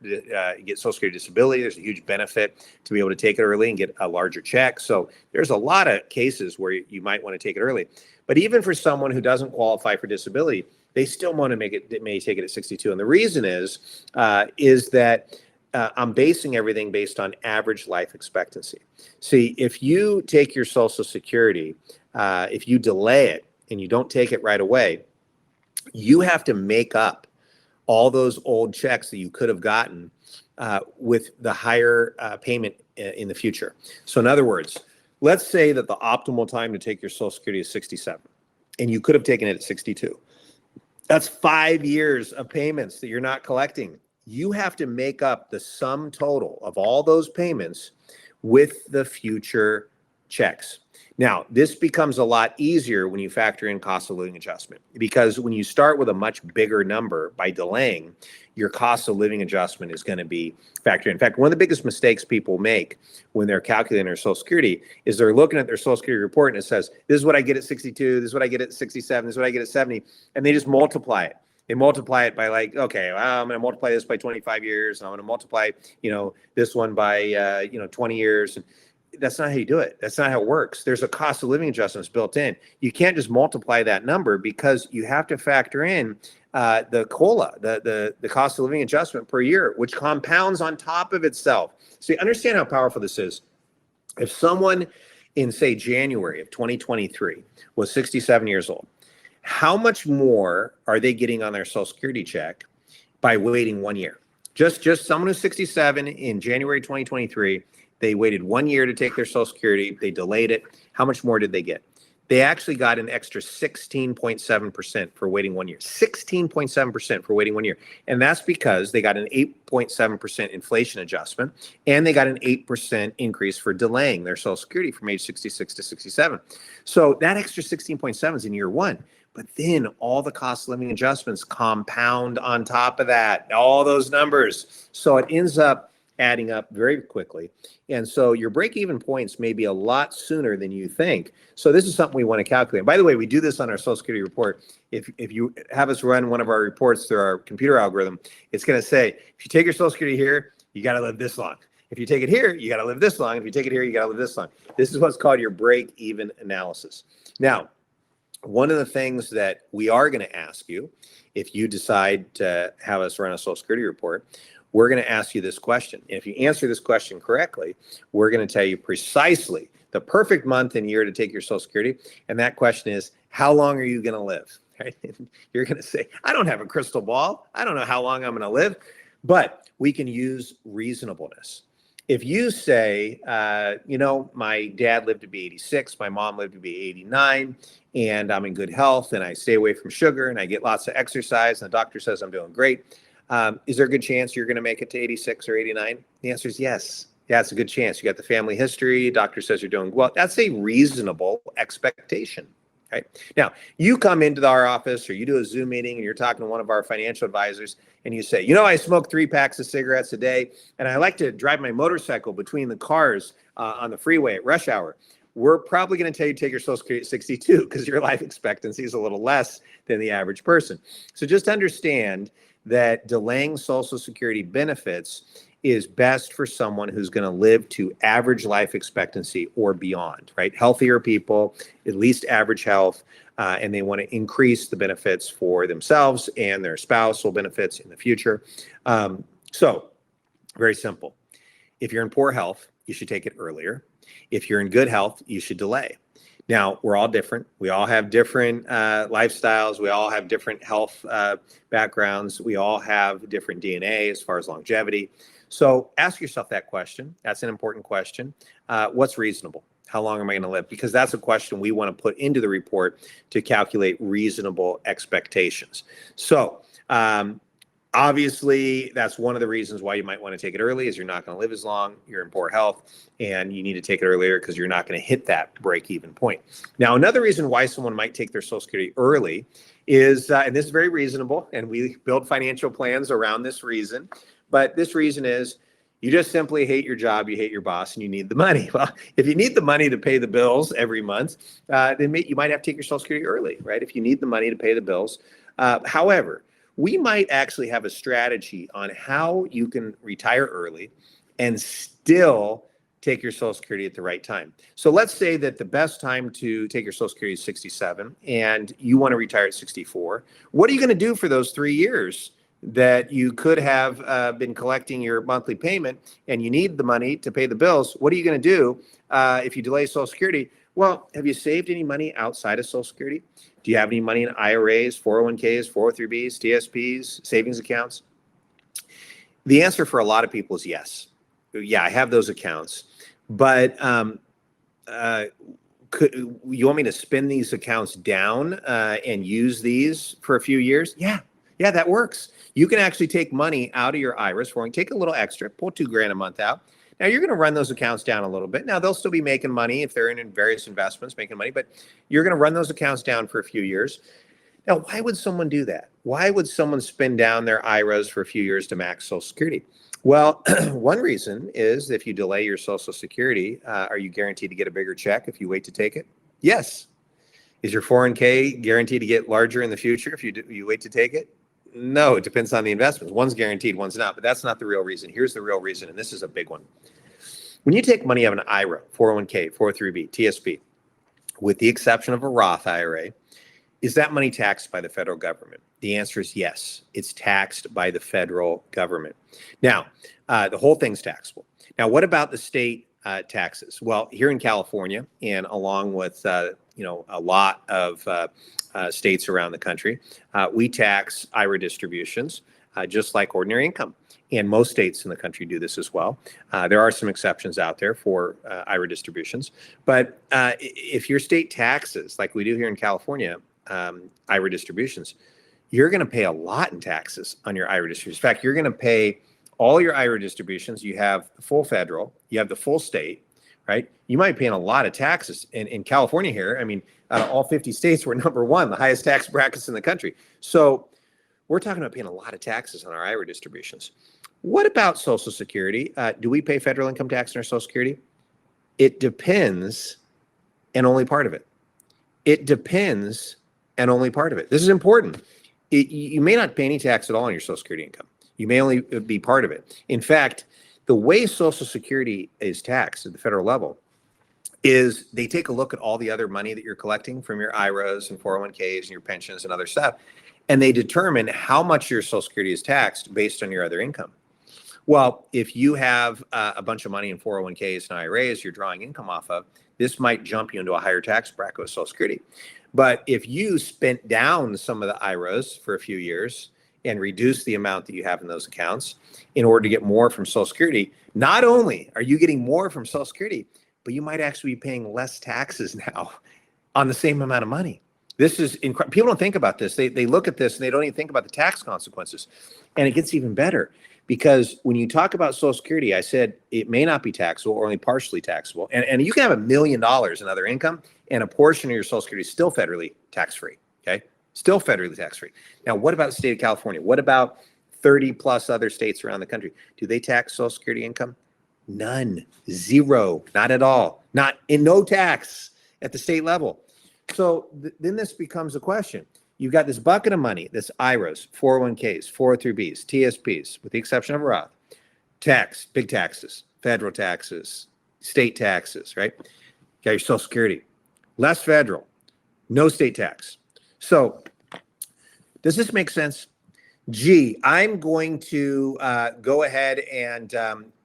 get Social Security disability. There's a huge benefit to be able to take it early and get a larger check. So there's a lot of cases where you might want to take it early. But even for someone who doesn't qualify for disability, they still want to may take it at 62. And the reason is that I'm basing everything based on average life expectancy. See, if you take your Social Security, if you delay it and you don't take it right away, you have to make up all those old checks that you could have gotten with the higher payment in the future. So in other words, let's say that the optimal time to take your Social Security is 67, and you could have taken it at 62. That's 5 years of payments that you're not collecting. You have to make up the sum total of all those payments with the future checks. Now, this becomes a lot easier when you factor in cost of living adjustment, because when you start with a much bigger number by delaying, your cost of living adjustment is going to be factored in. In fact, one of the biggest mistakes people make when they're calculating their Social Security is they're looking at their Social Security report and it says, this is what I get at 62, this is what I get at 67, this is what I get at 70, and they just multiply it. They multiply it by like, okay, well, I'm going to multiply this by 25 years, and I'm going to multiply, this one by, 20 years. And that's not how you do it. That's not how it works. There's a cost of living adjustments built in. You can't just multiply that number, because you have to factor in the COLA, the cost of living adjustment per year, which compounds on top of itself. So you understand how powerful this is. If someone in, say, January of 2023 was 67 years old, how much more are they getting on their Social Security check by waiting 1 year? Just someone who's 67 in January 2023, they waited 1 year to take their Social Security. They delayed it. How much more did they get? They actually got an extra 16.7% for waiting 1 year. 16.7% for waiting 1 year. And that's because they got an 8.7% inflation adjustment, and they got an 8% increase for delaying their Social Security from age 66 to 67. So that extra 16.7 is in year one. But then all the cost of living adjustments compound on top of that, all those numbers. So it ends up adding up very quickly. And so your break-even points may be a lot sooner than you think. So this is something we want to calculate. And by the way, we do this on our Social Security report. If you have us run one of our reports through our computer algorithm, it's going to say, if you take your Social Security here, you got to live this long. If you take it here, you got to live this long. If you take it here, you got to live this long. This is what's called your break-even analysis. Now, one of the things that we are going to ask you, if you decide to have us run a Social Security report, we're going to ask you this question. And if you answer this question correctly, we're going to tell you precisely the perfect month and year to take your Social Security. And that question is, how long are you going to live? right? And you're going to say, I don't have a crystal ball. I don't know how long I'm going to live, but we can use reasonableness. If you say, my dad lived to be 86, my mom lived to be 89, and I'm in good health, and I stay away from sugar, and I get lots of exercise, and the doctor says I'm doing great, is there a good chance you're going to make it to 86 or 89? The answer is yes. Yeah, it's a good chance. You got the family history. Doctor says you're doing well. That's a reasonable expectation. Right? Now, you come into our office or you do a Zoom meeting and you're talking to one of our financial advisors and you say, I smoke 3 packs of cigarettes a day and I like to drive my motorcycle between the cars on the freeway at rush hour. We're probably going to tell you to take your Social Security at 62 because your life expectancy is a little less than the average person. So just understand that delaying Social Security benefits is best for someone who's going to live to average life expectancy or beyond, right? Healthier people, at least average health, and they want to increase the benefits for themselves and their spousal benefits in the future. So very simple. If you're in poor health, you should take it earlier. If you're in good health, you should delay. Now, we're all different. We all have different lifestyles. We all have different health backgrounds. We all have different DNA as far as longevity. So ask yourself that question. That's an important question. What's reasonable? How long am I going to live? Because that's a question we want to put into the report to calculate reasonable expectations. So obviously, that's one of the reasons why you might want to take it early is you're not going to live as long, you're in poor health, and you need to take it earlier because you're not going to hit that break-even point. Now, another reason why someone might take their Social Security early is, and this is very reasonable, and we build financial plans around this reason, but this reason is you just simply hate your job, you hate your boss, and you need the money. Well, if you need the money to pay the bills every month, then you might have to take your Social Security early, right? If you need the money to pay the bills. However, we might actually have a strategy on how you can retire early and still take your Social Security at the right time. So let's say that the best time to take your Social Security is 67 and you want to retire at 64. What are you going to do for those 3 years that you could have been collecting your monthly payment and you need the money to pay the bills? What are you going to do if you delay Social Security? Well, have you saved any money outside of Social Security? Do you have any money in IRAs, 401ks, 403bs, TSPs, savings accounts? The answer for a lot of people is yes. Yeah, I have those accounts. But you want me to spin these accounts down and use these for a few years? Yeah, that works. You can actually take money out of your IRAs, take a little extra, pull $2,000 a month out. Now you're going to run those accounts down a little bit. Now they'll still be making money if they're in various investments, making money, but you're going to run those accounts down for a few years. Now, why would someone do that? Why would someone spin down their IRAs for a few years to max Social Security? Well, one reason is if you delay your Social Security, are you guaranteed to get a bigger check if you wait to take it? Yes. Is your 401k guaranteed to get larger in the future if you wait to take it? No, it depends on the investments. One's guaranteed, one's not, but that's not the real reason. Here's the real reason, and this is a big one. When you take money out of an IRA, 401k, 403b, TSP, with the exception of a Roth IRA, is that money taxed by the federal government? The answer is yes. It's taxed by the federal government. Now, the whole thing's taxable. Now, what about the state taxes? Well, here in California, and along with a lot of states around the country, we tax IRA distributions just like ordinary income. And most states in the country do this as well. There are some exceptions out there for IRA distributions. But if your state taxes, like we do here in California, IRA distributions, you're going to pay a lot in taxes on your IRA distributions. In fact, you're going to pay all your IRA distributions. You have the full federal, you have the full state, right? You might be paying a lot of taxes. In California here, I mean, out of all 50 states, we're number one, the highest tax brackets in the country. So we're talking about paying a lot of taxes on our IRA distributions. What about Social Security? Do we pay federal income tax on our Social Security? It depends, and only part of it. It depends, and only part of it. This is important. You may not pay any tax at all on your Social Security income. You may only be part of it. In fact, the way Social Security is taxed at the federal level is they take a look at all the other money that you're collecting from your IRAs and 401ks and your pensions and other stuff, and they determine how much your Social Security is taxed based on your other income. Well, if you have a bunch of money in 401ks and IRAs you're drawing income off of, this might jump you into a higher tax bracket with Social Security. But if you spent down some of the IRAs for a few years and reduce the amount that you have in those accounts in order to get more from Social Security, not only are you getting more from Social Security, but you might actually be paying less taxes now on the same amount of money. This is incredible. People don't think about this. They look at this and they don't even think about the tax consequences. And it gets even better because when you talk about Social Security, I said it may not be taxable or only partially taxable. And you can have $1 million in other income and a portion of your Social Security is still federally tax-free, okay? Still federally tax-free. Now, what about the state of California? What about 30 plus other states around the country? Do they tax Social Security income? None, zero, not at all, not in no tax at the state level. So then this becomes a question. You've got this bucket of money, this IRAs, 401ks, 403bs, TSPs, with the exception of Roth, tax, big taxes, federal taxes, state taxes, right? You got your Social Security, less federal, no state tax. So does this make sense? Gee, I'm going to go ahead and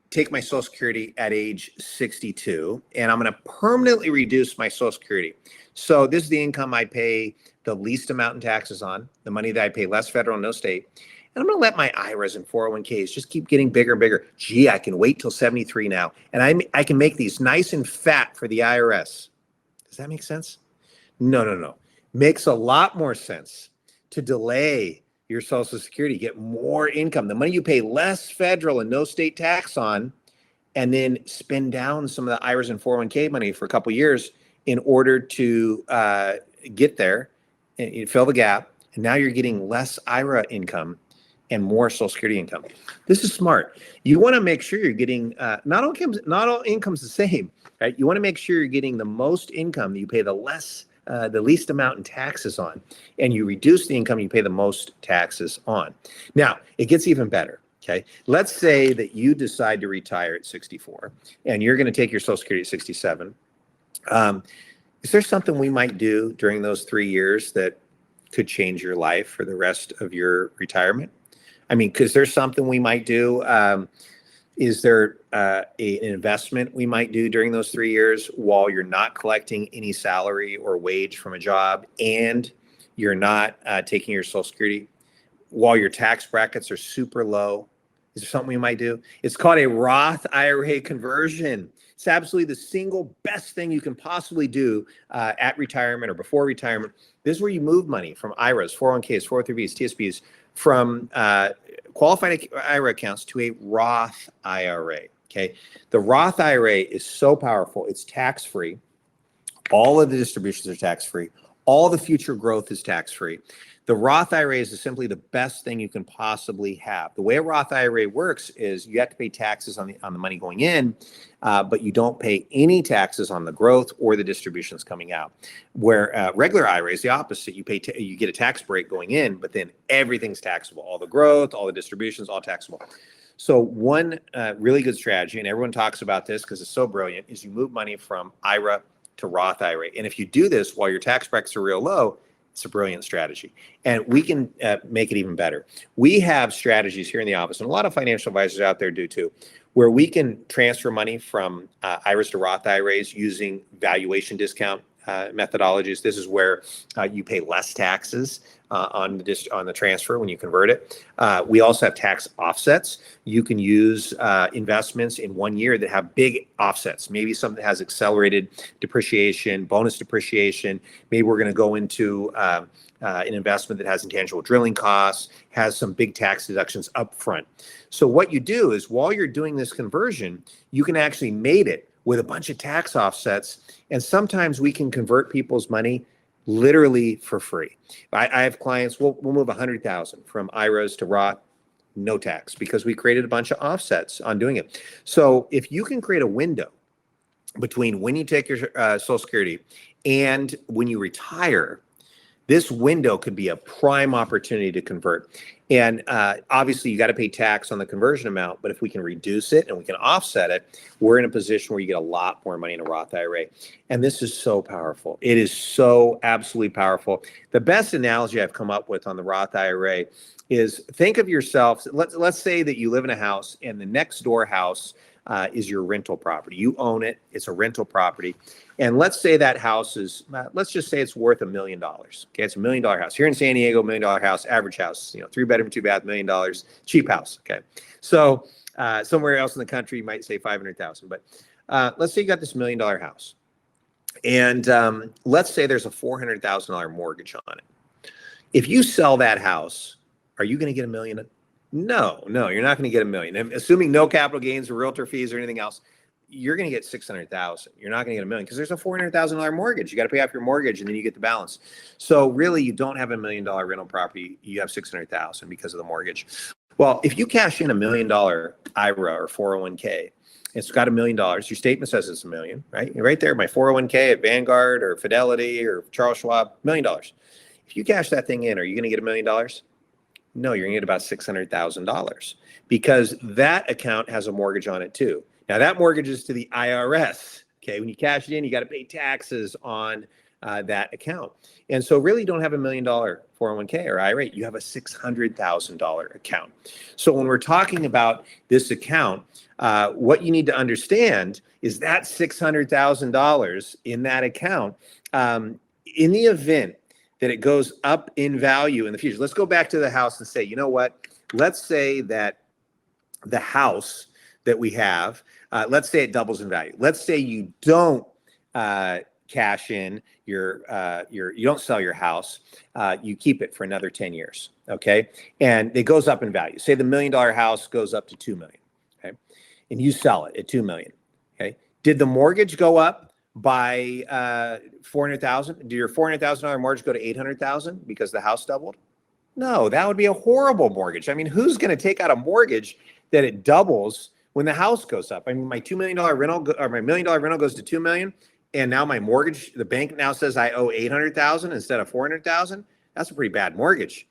take my Social Security at age 62, and I'm going to permanently reduce my Social Security. So this is the income I pay the least amount in taxes on, the money that I pay less federal and no state. And I'm going to let my IRAs and 401ks just keep getting bigger and bigger. Gee, I can wait till 73 now, and I can make these nice and fat for the IRS. Does that make sense? No. Makes a lot more sense to delay your Social Security, get more income, the money you pay less federal and no state tax on, and then spend down some of the IRAs and 401k money for a couple of years in order to get there and you fill the gap. And now you're getting less IRA income and more Social Security income. This is smart. You want to make sure you're getting not all income's the same, right? You want to make sure you're getting the most income that you pay the least amount in taxes on, and you reduce the income you pay the most taxes on. Now, it gets even better, okay? Let's say that you decide to retire at 64, and you're going to take your Social Security at 67. Is there something we might do during those 3 years that could change your life for the rest of your retirement? I mean, because there's something we might do. Is there an investment we might do during those 3 years while you're not collecting any salary or wage from a job and you're not taking your Social Security while your tax brackets are super low? Is there something we might do? It's called a Roth IRA conversion. It's absolutely the single best thing you can possibly do at retirement or before retirement. This is where you move money from IRAs, 401ks, 403bs, TSPs, from qualified IRA accounts to a Roth IRA, okay? The Roth IRA is so powerful. It's tax-free. All of the distributions are tax-free. All the future growth is tax-free. The Roth IRA is simply the best thing you can possibly have. The way a Roth IRA works is you have to pay taxes on the money going in, but you don't pay any taxes on the growth or the distributions coming out. Where regular IRA is the opposite. You get a tax break going in, but then everything's taxable. All the growth, all the distributions, all taxable. So one really good strategy, and everyone talks about this because it's so brilliant, is you move money from IRA to Roth IRA. And if you do this while your tax brackets are real low, it's a brilliant strategy. And we can make it even better. We have strategies here in the office, and a lot of financial advisors out there do too, where we can transfer money from IRAs to Roth IRAs using valuation discount methodologies. This is where you pay less taxes on the transfer when you convert it. We also have tax offsets. You can use investments in 1 year that have big offsets. Maybe something that has accelerated depreciation, bonus depreciation. Maybe we're going to go into an investment that has intangible drilling costs, has some big tax deductions up front. So what you do is while you're doing this conversion, you can actually mate it with a bunch of tax offsets. And sometimes we can convert people's money literally for free. I have clients, we'll move 100,000 from IRAs to Roth, no tax, because we created a bunch of offsets on doing it. So if you can create a window between when you take your Social Security and when you retire, This window could be a prime opportunity to convert. And obviously, you got to pay tax on the conversion amount, but if we can reduce it and we can offset it, we're in a position where you get a lot more money in a Roth IRA. And this is so powerful. It is so absolutely powerful. The best analogy I've come up with on the Roth IRA is think of yourself. Let's say that you live in a house and the next door house is your rental property. You own it. It's a rental property. And let's say that house is, let's just say it's worth $1 million. Okay, it's $1 million house. Here in San Diego, $1 million house, average house, 3-bedroom, 2-bath, $1 million, cheap house. Okay, so somewhere else in the country, you might say 500,000. But let's say you got this $1 million house. And let's say there's a $400,000 mortgage on it. If you sell that house, are you going to get $1 million? No, you're not going to get $1 million. And assuming no capital gains or realtor fees or anything else, you're going to get 600,000. You're not going to get $1 million because there's a $400,000 mortgage. You got to pay off your mortgage and then you get the balance. So really, you don't have $1 million rental property. You have 600,000 because of the mortgage. Well, if you cash in $1 million IRA or 401k, it's got $1 million. Your statement says it's $1 million, right? You're right there. My 401k at Vanguard or Fidelity or Charles Schwab, $1 million. If you cash that thing in, are you going to get $1 million? No, you're going to get about $600,000 because that account has a mortgage on it too. Now that mortgage is to the IRS. Okay, when you cash it in, you got to pay taxes on that account. And so really you don't have $1 million 401k or IRA, you have a $600,000 account. So when we're talking about this account, what you need to understand is that $600,000 in that account, in the event that it goes up in value in the future. Let's go back to the house and say, you know what? Let's say that the house that we have, let's say it doubles in value. Let's say you don't cash in you don't sell your house, you keep it for another 10 years, okay? And it goes up in value. Say the $1 million house goes up to $2 million, okay? And you sell it at $2 million, okay? Did the mortgage go up by $400,000? Did your $400,000 mortgage go to $800,000 because the house doubled? No, that would be a horrible mortgage. I mean, who's going to take out a mortgage that it doubles when the house goes up? I mean, my $2 million rental or my $1 million rental goes to $2 million, and now my mortgage, the bank now says I owe $800,000 instead of $400,000. That's a pretty bad mortgage.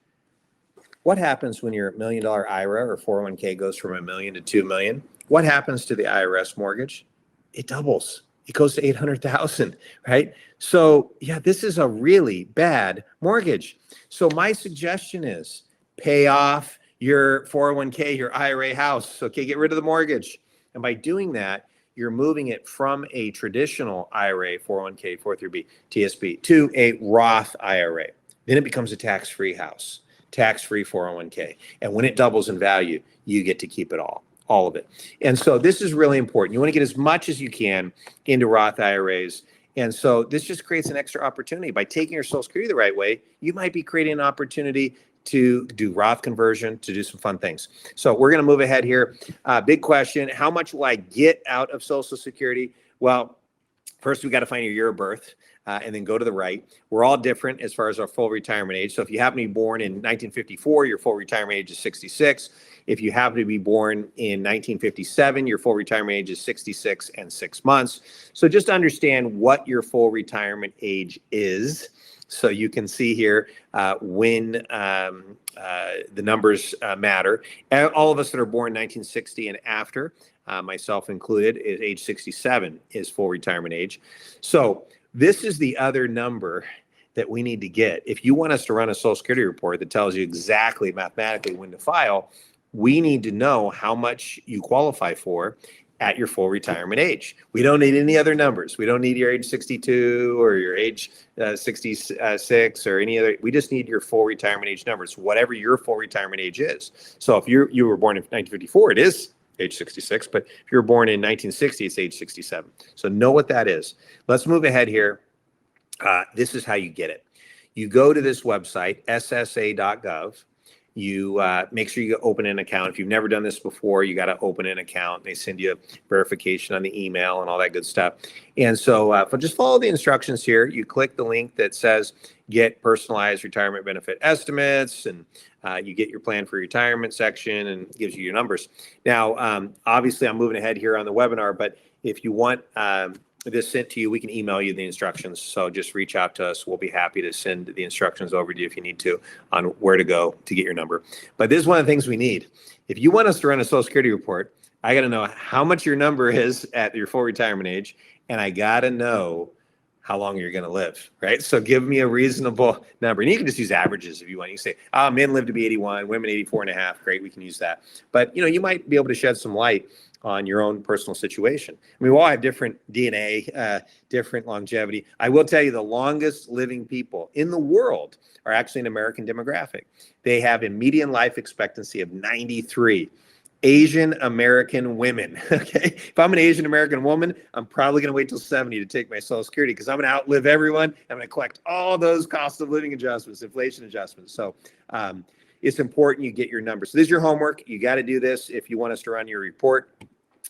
What happens when your $1 million IRA or 401k goes from $1 million to $2 million? What happens to the IRS mortgage? It doubles. It goes to $800,000, right? So yeah, this is a really bad mortgage. So my suggestion is pay off your 401k, your IRA house. Okay, get rid of the mortgage. And by doing that, you're moving it from a traditional IRA, 401k, 403b, TSB to a Roth IRA. Then it becomes a tax-free house, tax-free 401k. And when it doubles in value, you get to keep it all of it. And so this is really important. You want to get as much as you can into Roth IRAs. And so this just creates an extra opportunity. By taking your Social Security the right way, you might be creating an opportunity to do Roth conversion, to do some fun things. So we're going to move ahead here. Big question, how much will I get out of Social Security? Well, first we got to find your year of birth. And then go to the right. We're all different as far as our full retirement age. So if you happen to be born in 1954, your full retirement age is 66. If you happen to be born in 1957, your full retirement age is 66 and 6 months. So just understand what your full retirement age is. So you can see here when the numbers matter. And all of us that are born 1960 and after, myself included, is age 67 is full retirement age. So this is the other number that we need to get. If you want us to run a Social Security report that tells you exactly mathematically when to file, we need to know how much you qualify for at your full retirement age. We don't need any other numbers. We don't need your age 62 or your age 66 or any other. We just need your full retirement age numbers, whatever your full retirement age is. So if you were born in 1954, it is age 66, but if you were born in 1960, it's age 67. So know what that is. Let's move ahead here. This is how you get it. You go to this website, ssa.gov. You make sure you open an account. If you've never done this before, you got to open an account. They send you verification on the email and all that good stuff. And so just follow the instructions here. You click the link that says get personalized retirement benefit estimates, and you get your plan for retirement section and gives you your numbers. Now, obviously, I'm moving ahead here on the webinar, but if you want this sent to you, we can email you the instructions. So just reach out to us. We'll be happy to send the instructions over to you if you need to on where to go to get your number. But this is one of the things we need. If you want us to run a Social Security report, I got to know how much your number is at your full retirement age, and I got to know how long you're going to live, right? So give me a reasonable number. And you can just use averages if you want. You say, men live to be 81, women 84 and a half. Great, we can use that. But, you might be able to shed some light on your own personal situation. I mean, we all have different DNA, different longevity. I will tell you the longest living people in the world are actually an American demographic. They have a median life expectancy of 93. Asian American women. Okay. If I'm an Asian American woman, I'm probably going to wait till 70 to take my Social Security because I'm going to outlive everyone. I'm going to collect all those cost of living adjustments, inflation adjustments. So it's important you get your numbers. So this is your homework. You got to do this if you want us to run your report.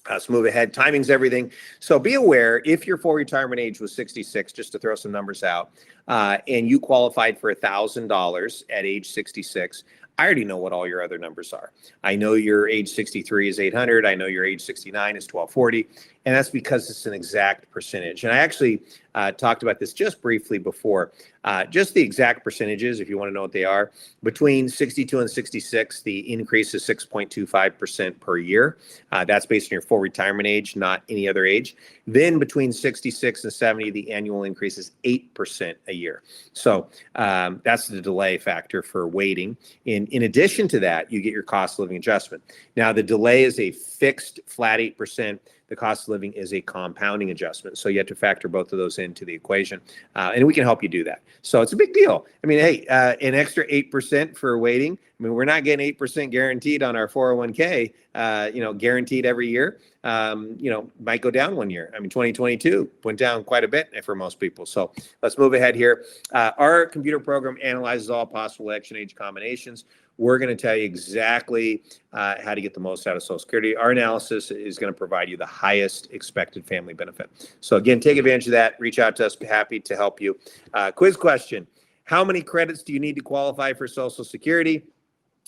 Let's move ahead. Timing's everything. So be aware if your full retirement age was 66, just to throw some numbers out, and you qualified for $1,000 at age 66, I already know what all your other numbers are. I know your age 63 is 800. I know your age 69 is 1240. And that's because it's an exact percentage. And I actually talked about this just briefly before. Just the exact percentages, if you want to know what they are, between 62 and 66, the increase is 6.25% per year. That's based on your full retirement age, not any other age. Then between 66 and 70, the annual increase is 8% a year. So that's the delay factor for waiting. In addition to that, you get your cost of living adjustment. Now, the delay is a fixed flat 8%. The cost of living is a compounding adjustment. So you have to factor both of those into the equation. And we can help you do that. So it's a big deal. I mean, hey, an extra 8% for waiting. I mean, we're not getting 8% guaranteed on our 401k, guaranteed every year. Might go down one year. I mean, 2022 went down quite a bit for most people. So let's move ahead here. Our computer program analyzes all possible election age combinations. We're going to tell you exactly how to get the most out of Social Security. Our analysis is going to provide you the highest expected family benefit. So again, take advantage of that. Reach out to us. Be happy to help you. Quiz question. How many credits do you need to qualify for Social Security?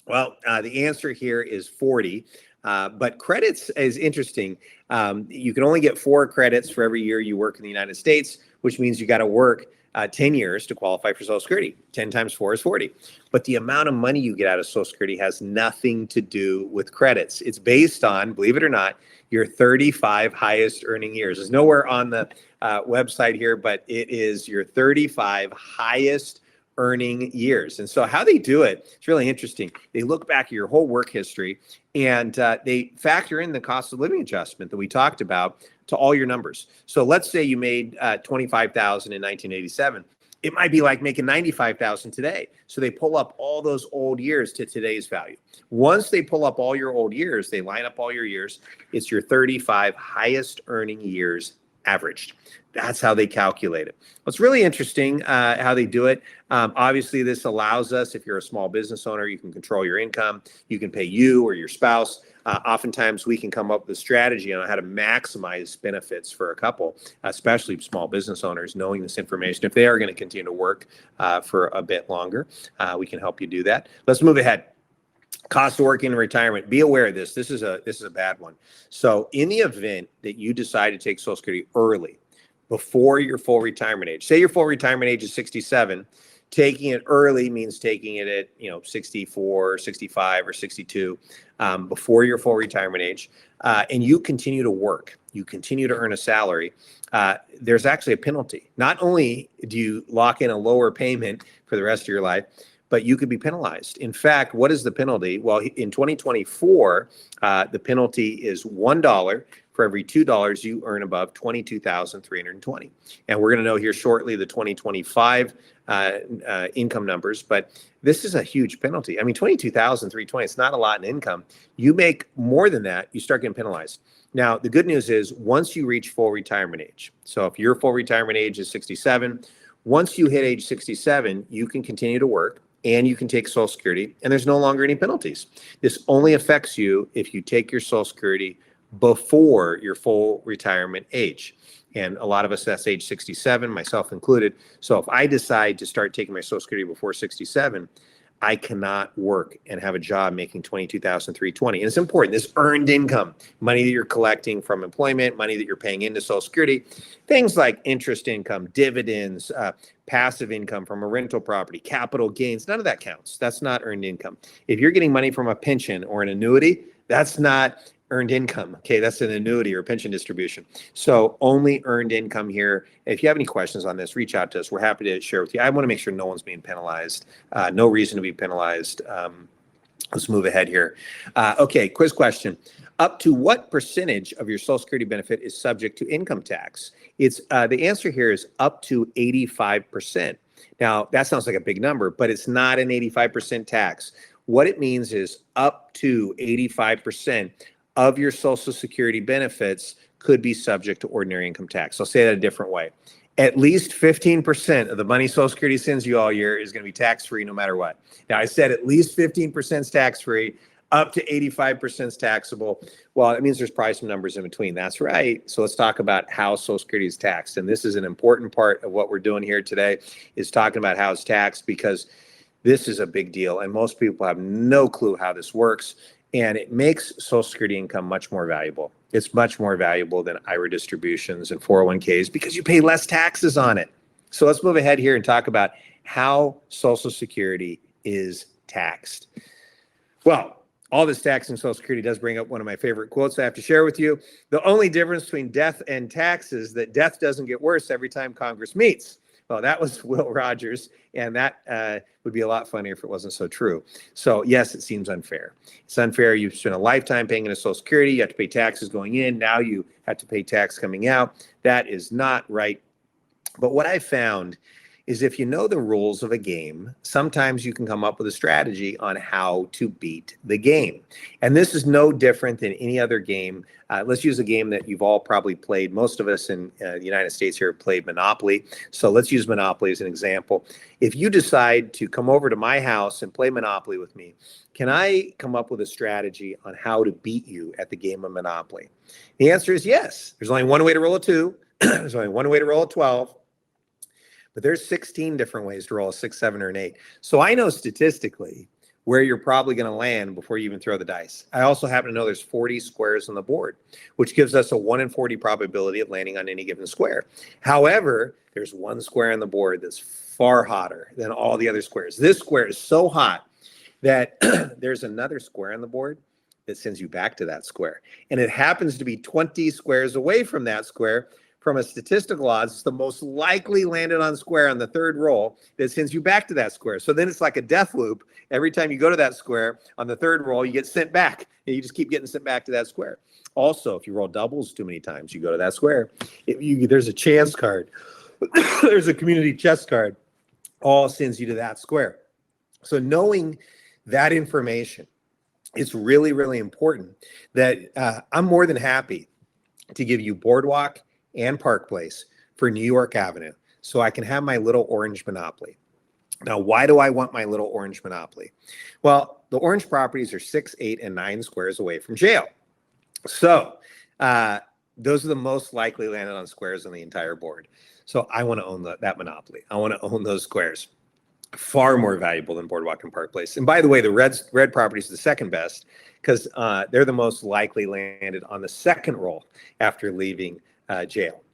Well, the answer here is 40. But credits is interesting. You can only get 4 credits for every year you work in the United States, which means you got to work 10 years to qualify for Social Security. 10 times 4 is 40. But the amount of money you get out of Social Security has nothing to do with credits. It's based on, believe it or not, your 35 highest earning years. There's nowhere on the website here, but it is your 35 highest earning years. And so how they do it, it's really interesting. They look back at your whole work history and they factor in the cost of living adjustment that we talked about to all your numbers. So let's say you made $25,000 in 1987. It might be like making $95,000 today. So they pull up all those old years to today's value. Once they pull up all your old years, they line up all your years. It's your 35 highest earning years averaged. That's how they calculate it. It's really interesting how they do it. Obviously, this allows us, if you're a small business owner, you can control your income. You can pay you or your spouse. Oftentimes, we can come up with a strategy on how to maximize benefits for a couple, especially small business owners, knowing this information. If they are going to continue to work for a bit longer, we can help you do that. Let's move ahead. Cost of working in retirement. Be aware of this. This is a bad one. So in the event that you decide to take Social Security early, before your full retirement age, say your full retirement age is 67, taking it early means taking it at 64, 65, or 62 before your full retirement age, and you continue to work, you continue to earn a salary, there's actually a penalty. Not only do you lock in a lower payment for the rest of your life, but you could be penalized. In fact, what is the penalty? Well, in 2024, the penalty is $1 for every $2 you earn above $22,320. And we're going to know here shortly the 2025 income numbers, but this is a huge penalty. I mean, $22,320, it's not a lot in income. You make more than that, you start getting penalized. Now, the good news is once you reach full retirement age, so if your full retirement age is 67, once you hit age 67, you can continue to work and you can take Social Security, and there's no longer any penalties. This only affects you if you take your Social Security before your full retirement age. And a lot of us, that's age 67, myself included. So if I decide to start taking my Social Security before 67, I cannot work and have a job making $22,320. And it's important. This earned income, money that you're collecting from employment, money that you're paying into Social Security, things like interest income, dividends, passive income from a rental property, capital gains, none of that counts. That's not earned income. If you're getting money from a pension or an annuity, that's not earned income. Okay, that's an annuity or pension distribution. So only earned income here. If you have any questions on this, reach out to us. We're happy to share with you. I want to make sure no one's being penalized. No reason to be penalized. Let's move ahead here. Okay, quiz question. Up to what percentage of your Social Security benefit is subject to income tax? It's the answer here is up to 85%. Now, that sounds like a big number, but it's not an 85% tax. What it means is up to 85% of your Social Security benefits could be subject to ordinary income tax. I'll say that a different way. At least 15% of the money Social Security sends you all year is going to be tax-free no matter what. Now, I said at least 15% is tax-free, up to 85% is taxable. Well, it means there's probably some numbers in between. That's right. So let's talk about how Social Security is taxed. And this is an important part of what we're doing here today, is talking about how it's taxed, because this is a big deal. And most people have no clue how this works. And it makes Social Security income much more valuable. It's much more valuable than IRA distributions and 401ks because you pay less taxes on it. So let's move ahead here and talk about how Social Security is taxed. Well, all this taxing Social Security does bring up one of my favorite quotes I have to share with you. The only difference between death and taxes is that death doesn't get worse every time Congress meets. Well, that was Will Rogers, and that would be a lot funnier if it wasn't so true. So, yes, it seems unfair. It's unfair. You've spent a lifetime paying into Social Security. You have to pay taxes going in. Now you have to pay tax coming out. That is not right. But what I found is if you know the rules of a game, sometimes you can come up with a strategy on how to beat the game. And this is no different than any other game. Let's use a game that you've all probably played. Most of us in the United States here have played Monopoly. So let's use Monopoly as an example. If you decide to come over to my house and play Monopoly with me, can I come up with a strategy on how to beat you at the game of Monopoly? The answer is yes. There's only one way to roll a 2. There's only one way to roll a 12. But there's 16 different ways to roll a 6, 7, or an 8. So I know statistically where you're probably going to land before you even throw the dice. I also happen to know there's 40 squares on the board, which gives us a 1 in 40 probability of landing on any given square. However, there's one square on the board that's far hotter than all the other squares. This square is so hot that there's another square on the board that sends you back to that square. And it happens to be 20 squares away from that square. From a statistical odds, it's the most likely landed on square on the third roll that sends you back to that square. So then it's like a death loop. Every time you go to that square on the third roll, you get sent back, and you just keep getting sent back to that square. Also, if you roll doubles too many times, you go to that square. There's a chance card. There's a community chest card. All sends you to that square. So knowing that information, it's really, really important that I'm more than happy to give you Boardwalk and Park Place for New York Avenue so I can have my little orange Monopoly. Now, why do I want my little orange Monopoly? Well, the orange properties are 6, 8, and 9 squares away from jail. So those are the most likely landed on squares on the entire board. So I want to own that Monopoly. I want to own those squares. Far more valuable than Boardwalk and Park Place. And by the way, the red property is the second best because they're the most likely landed on the second roll after leaving jail.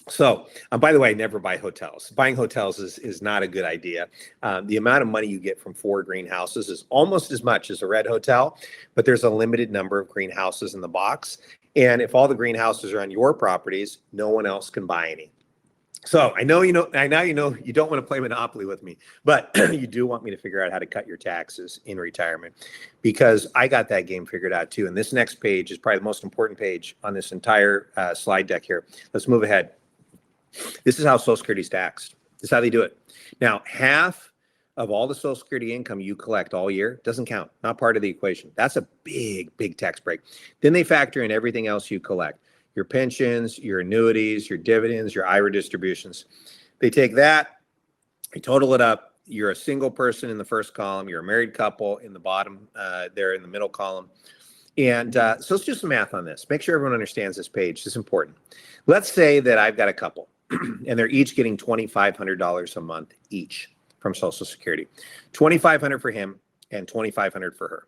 So, by the way, never buy hotels. Buying hotels is not a good idea. The amount of money you get from 4 greenhouses is almost as much as a red hotel, but there's a limited number of greenhouses in the box. And if all the greenhouses are on your properties, no one else can buy any. So I know you know you don't want to play Monopoly with me, but you do want me to figure out how to cut your taxes in retirement, because I got that game figured out too. And this next page is probably the most important page on this entire slide deck here. Let's move ahead. This is how Social Security is taxed. This is how they do it. Now, half of all the Social Security income you collect all year doesn't count, not part of the equation. That's a big, big tax break. Then they factor in everything else you collect. Your pensions, your annuities, your dividends, your IRA distributions. They take that, they total it up. You're a single person in the first column. You're a married couple in the bottom there in the middle column. And so let's do some math on this. Make sure everyone understands this page. This is important. Let's say that I've got a couple and they're each getting $2,500 a month each. from Social Security. $2,500 for him and $2,500 for her.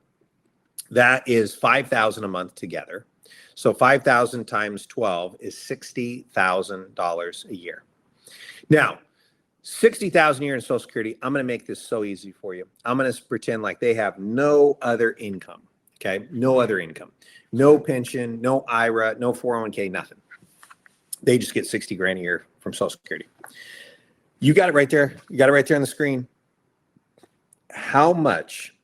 That is $5,000 a month together. So 5,000 times 12 is $60,000 a year. Now, $60,000 a year in Social Security, I'm going to make this so easy for you. I'm going to pretend like they have no other income, okay? No other income. No pension, no IRA, no 401k, nothing. They just get 60 grand a year from Social Security. You got it right there. You got it right there on the screen. How much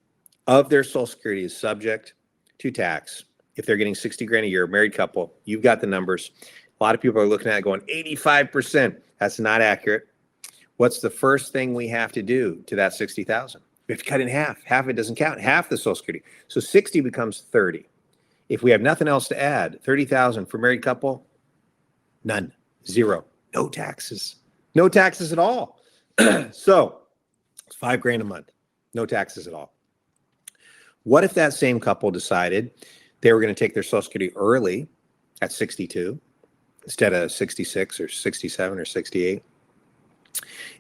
of their Social Security is subject to tax if they're getting 60 grand a year, married couple? You've got the numbers. A lot of people are looking at it going 85%. That's not accurate. What's the first thing we have to do to that 60,000? We have to cut in half. Half of it doesn't count. Half the Social Security. So 60 becomes 30. If we have nothing else to add, 30,000 for married couple, none, zero, no taxes, no taxes at all. So it's $5,000 a month, no taxes at all. What if that same couple decided they were going to take their Social Security early at 62 instead of 66 or 67 or 68?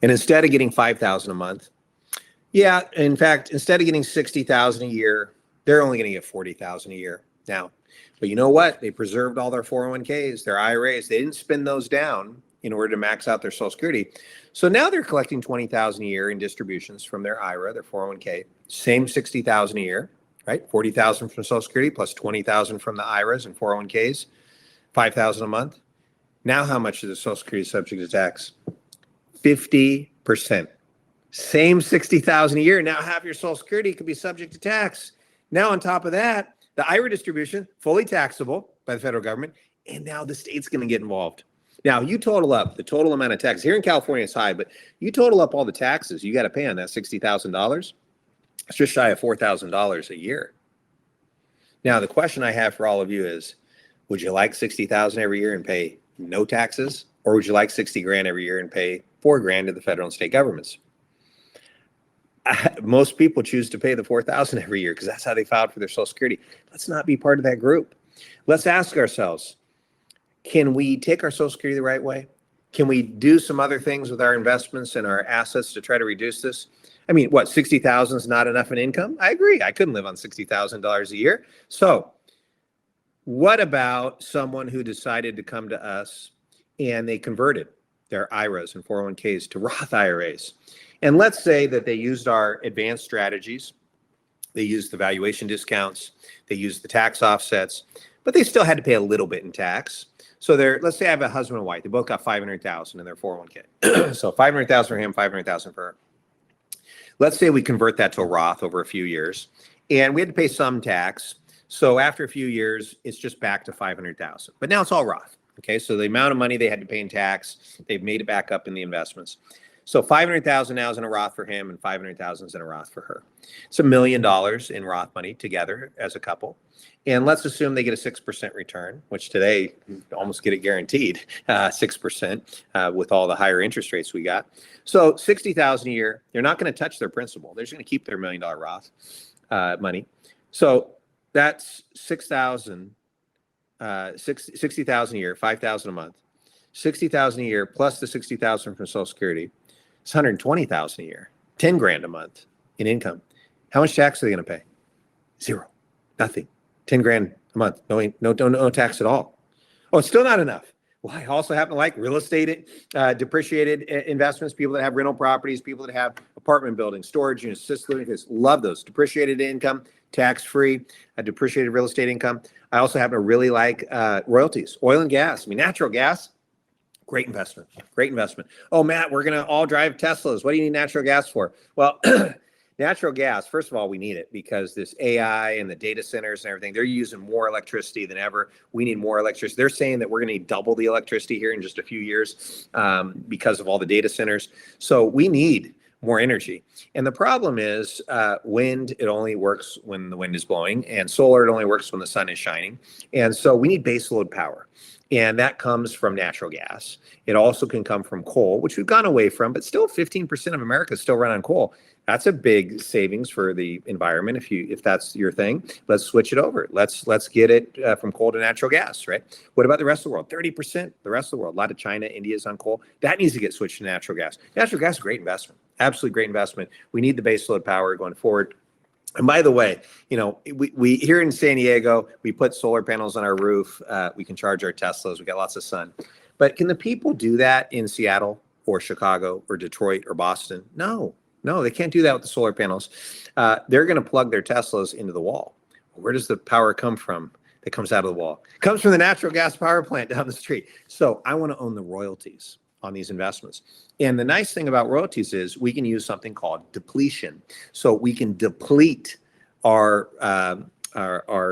And instead of getting $5,000 a month, yeah, in fact, instead of getting $60,000 a year, they're only going to get $40,000 a year now. But you know what? They preserved all their 401ks, their IRAs. They didn't spend those down in order to max out their Social Security. So now they're collecting $20,000 a year in distributions from their IRA, their 401k. Same $60,000 a year, right? $40,000 from Social Security plus $20,000 from the IRAs and 401ks, $5,000 a month. Now how much is the Social Security subject to tax? 50%. Same $60,000 a year. Now half your Social Security could be subject to tax. Now on top of that, the IRA distribution, fully taxable by the federal government, and now the state's going to get involved. Now you total up the total amount of tax. Here in California it's high, but you total up all the taxes you got to pay on that $60,000. It's just shy of $4,000 a year. Now the question I have for all of you is, would you like $60,000 every year and pay no taxes, or would you like 60 grand every year and pay $4,000 to the federal and state governments? Most people choose to pay the $4,000 every year because that's how they filed for their Social Security. Let's not be part of that group. Let's ask ourselves, can we take our Social Security the right way? Can we do some other things with our investments and our assets to try to reduce this? I mean, what, 60,000 is not enough in income? I agree. I couldn't live on $60,000 a year. So what about someone who decided to come to us and they converted their IRAs and 401ks to Roth IRAs? And let's say that they used our advanced strategies. They used the valuation discounts. They used the tax offsets, but they still had to pay a little bit in tax. So let's say I have a husband and wife. They both got $500,000 in their 401k. So $500,000 for him, $500,000 for her. Let's say we convert that to a Roth over a few years, and we had to pay some tax. So after a few years, it's just back to $500,000. But now it's all Roth. Okay, so the amount of money they had to pay in tax, they've made it back up in the investments. So $500,000 now is in a Roth for him and $500,000 is in a Roth for her. It's $1 million in Roth money together as a couple. And let's assume they get a 6% return, which today you almost get it guaranteed, 6% with all the higher interest rates we got. So $60,000 a year, they're not going to touch their principal. They're just going to keep their $1 million Roth money. So that's $60,000 a year, $5,000 a month. $60,000 a year plus the $60,000 from Social Security. It's $120,000 a year, 10 grand a month in income. How much tax are they going to pay? Zero, nothing. 10 grand a month, no tax at all. Oh, it's still not enough. Well, I also happen to like real estate, depreciated investments, people that have rental properties, people that have apartment buildings, storage units, assisted living, love those. Depreciated income, tax-free, depreciated real estate income. I also happen to really like royalties, oil and gas. I mean, natural gas. Great investment. Great investment. Oh, Matt, we're going to all drive Teslas. What do you need natural gas for? Well, natural gas, first of all, we need it because this AI and the data centers and everything, they're using more electricity than ever. We need more electricity. They're saying that we're going to need double the electricity here in just a few years because of all the data centers. So we need more energy. And the problem is wind, it only works when the wind is blowing, and solar, it only works when the sun is shining. And so we need base load power. And that comes from natural gas. It also can come from coal, which we've gone away from, but still 15% of America is still run on coal. That's a big savings for the environment. If that's your thing, let's switch it over. Let's get it from coal to natural gas, right? What about the rest of the world? 30%, the rest of the world. A lot of China, India is on coal. That needs to get switched to natural gas. Natural gas is a great investment. Absolutely great investment. We need the baseload power going forward. And by the way, we here in San Diego, we put solar panels on our roof. We can charge our Teslas. We got lots of sun. But can the people do that in Seattle or Chicago or Detroit or Boston? No, they can't do that with the solar panels. They're going to plug their Teslas into the wall. Where does the power come from that comes out of the wall? It comes from the natural gas power plant down the street. So I want to own the royalties on these investments. And the nice thing about royalties is we can use something called depletion. So we can deplete our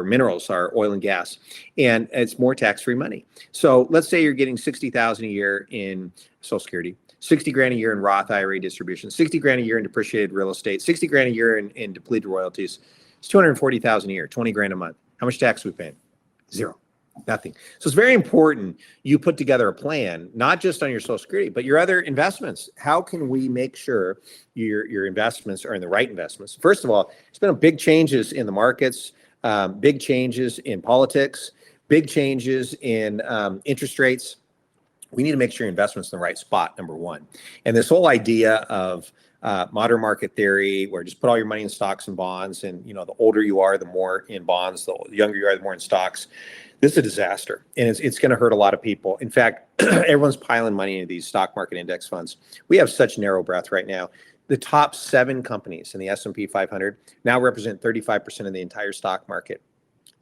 minerals, our oil and gas, and it's more tax-free money. So let's say you're getting $60,000 a year in Social Security, 60 grand a year in Roth IRA distribution, 60 grand a year in depreciated real estate, 60 grand a year in depleted royalties. It's 240,000 a year, 20 grand a month. How much tax are we paying? Zero. Nothing. So it's very important you put together a plan, not just on your Social Security, but your other investments. How can we make sure your investments are in the right investments? First of all, there's been big changes in the markets, big changes in politics, big changes in interest rates. We need to make sure your investment's in the right spot, number one. And this whole idea of modern market theory, where just put all your money in stocks and bonds, and the older you are, the more in bonds, the younger you are, the more in stocks. This is a disaster, and it's going to hurt a lot of people. In fact, everyone's piling money into these stock market index funds. We have such narrow breadth right now. The top 7 companies in the S&P 500 now represent 35% of the entire stock market.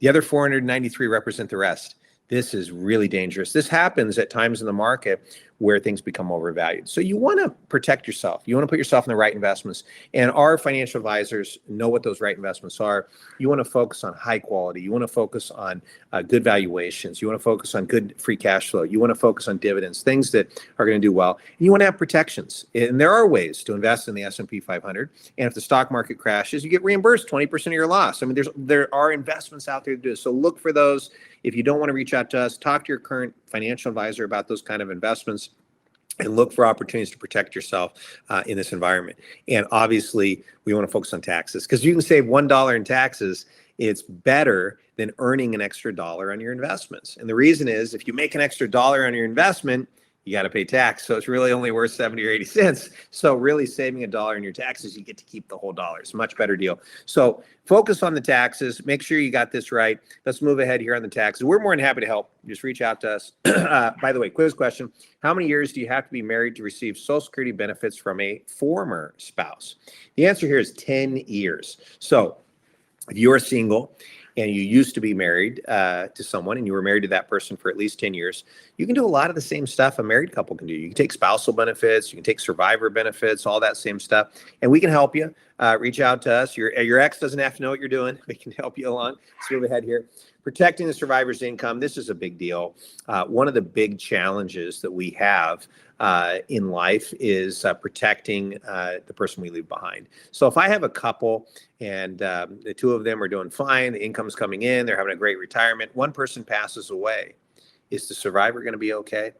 The other 493 represent the rest. This is really dangerous. This happens at times in the market where things become overvalued. So you want to protect yourself. You want to put yourself in the right investments. And our financial advisors know what those right investments are. You want to focus on high quality. You want to focus on good valuations. You want to focus on good free cash flow. You want to focus on dividends, things that are going to do well. And you want to have protections. And there are ways to invest in the S&P 500. And if the stock market crashes, you get reimbursed 20% of your loss. I mean, there are investments out there to do this. So look for those. If you don't want to reach out to us, talk to your current financial advisor about those kind of investments and look for opportunities to protect yourself in this environment. And obviously, we want to focus on taxes, because you can save $1 in taxes. It's better than earning an extra dollar on your investments. And the reason is, if you make an extra dollar on your investment, you got to pay tax. So it's really only worth 70 or 80 cents. So really saving $1 in your taxes, you get to keep the whole dollar. It's a much better deal. So focus on the taxes. Make sure you got this right. Let's move ahead here on the taxes. We're more than happy to help. Just reach out to us. By the way, quiz question. How many years do you have to be married to receive Social Security benefits from a former spouse? The answer here is 10 years. So if you're single and you used to be married to someone, and you were married to that person for at least 10 years, you can do a lot of the same stuff a married couple can do. You can take spousal benefits, you can take survivor benefits, all that same stuff, and we can help you. Reach out to us. Your ex doesn't have to know what you're doing. We can help you along. Let's move ahead here. Protecting the survivor's income. This is a big deal. One of the big challenges that we have in life is protecting the person we leave behind. So if I have a couple and the two of them are doing fine, the income's coming in, they're having a great retirement, one person passes away, is the survivor going to be okay?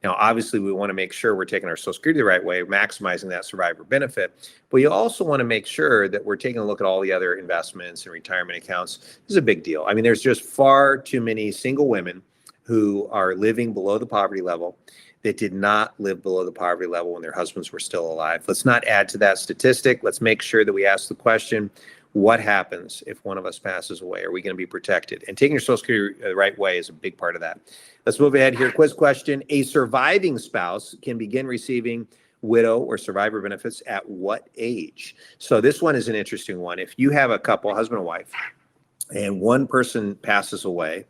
Now, obviously, we want to make sure we're taking our Social Security the right way, maximizing that survivor benefit. But you also want to make sure that we're taking a look at all the other investments and retirement accounts. This is a big deal. I mean, there's just far too many single women who are living below the poverty level that did not live below the poverty level when their husbands were still alive. Let's not add to that statistic. Let's make sure that we ask the question, what happens if one of us passes away? Are we going to be protected? And taking your Social Security the right way is a big part of that. Let's move ahead here. Quiz question. A surviving spouse can begin receiving widow or survivor benefits at what age? So this one is an interesting one. If you have a couple, husband and wife, and one person passes away,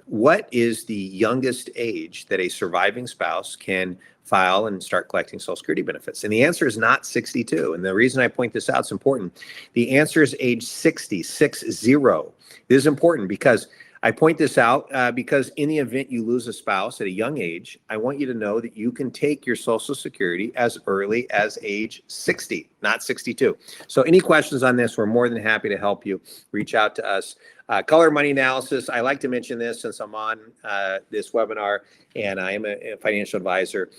what is the youngest age that a surviving spouse can file and start collecting Social Security benefits? And the answer is not 62. And the reason I point this out is important. The answer is age 60, 60. This is important because I point this out because in the event you lose a spouse at a young age, I want you to know that you can take your Social Security as early as age 60, not 62. So any questions on this, we're more than happy to help you. Reach out to us. Color money analysis. I like to mention this since I'm on this webinar and I am a financial advisor.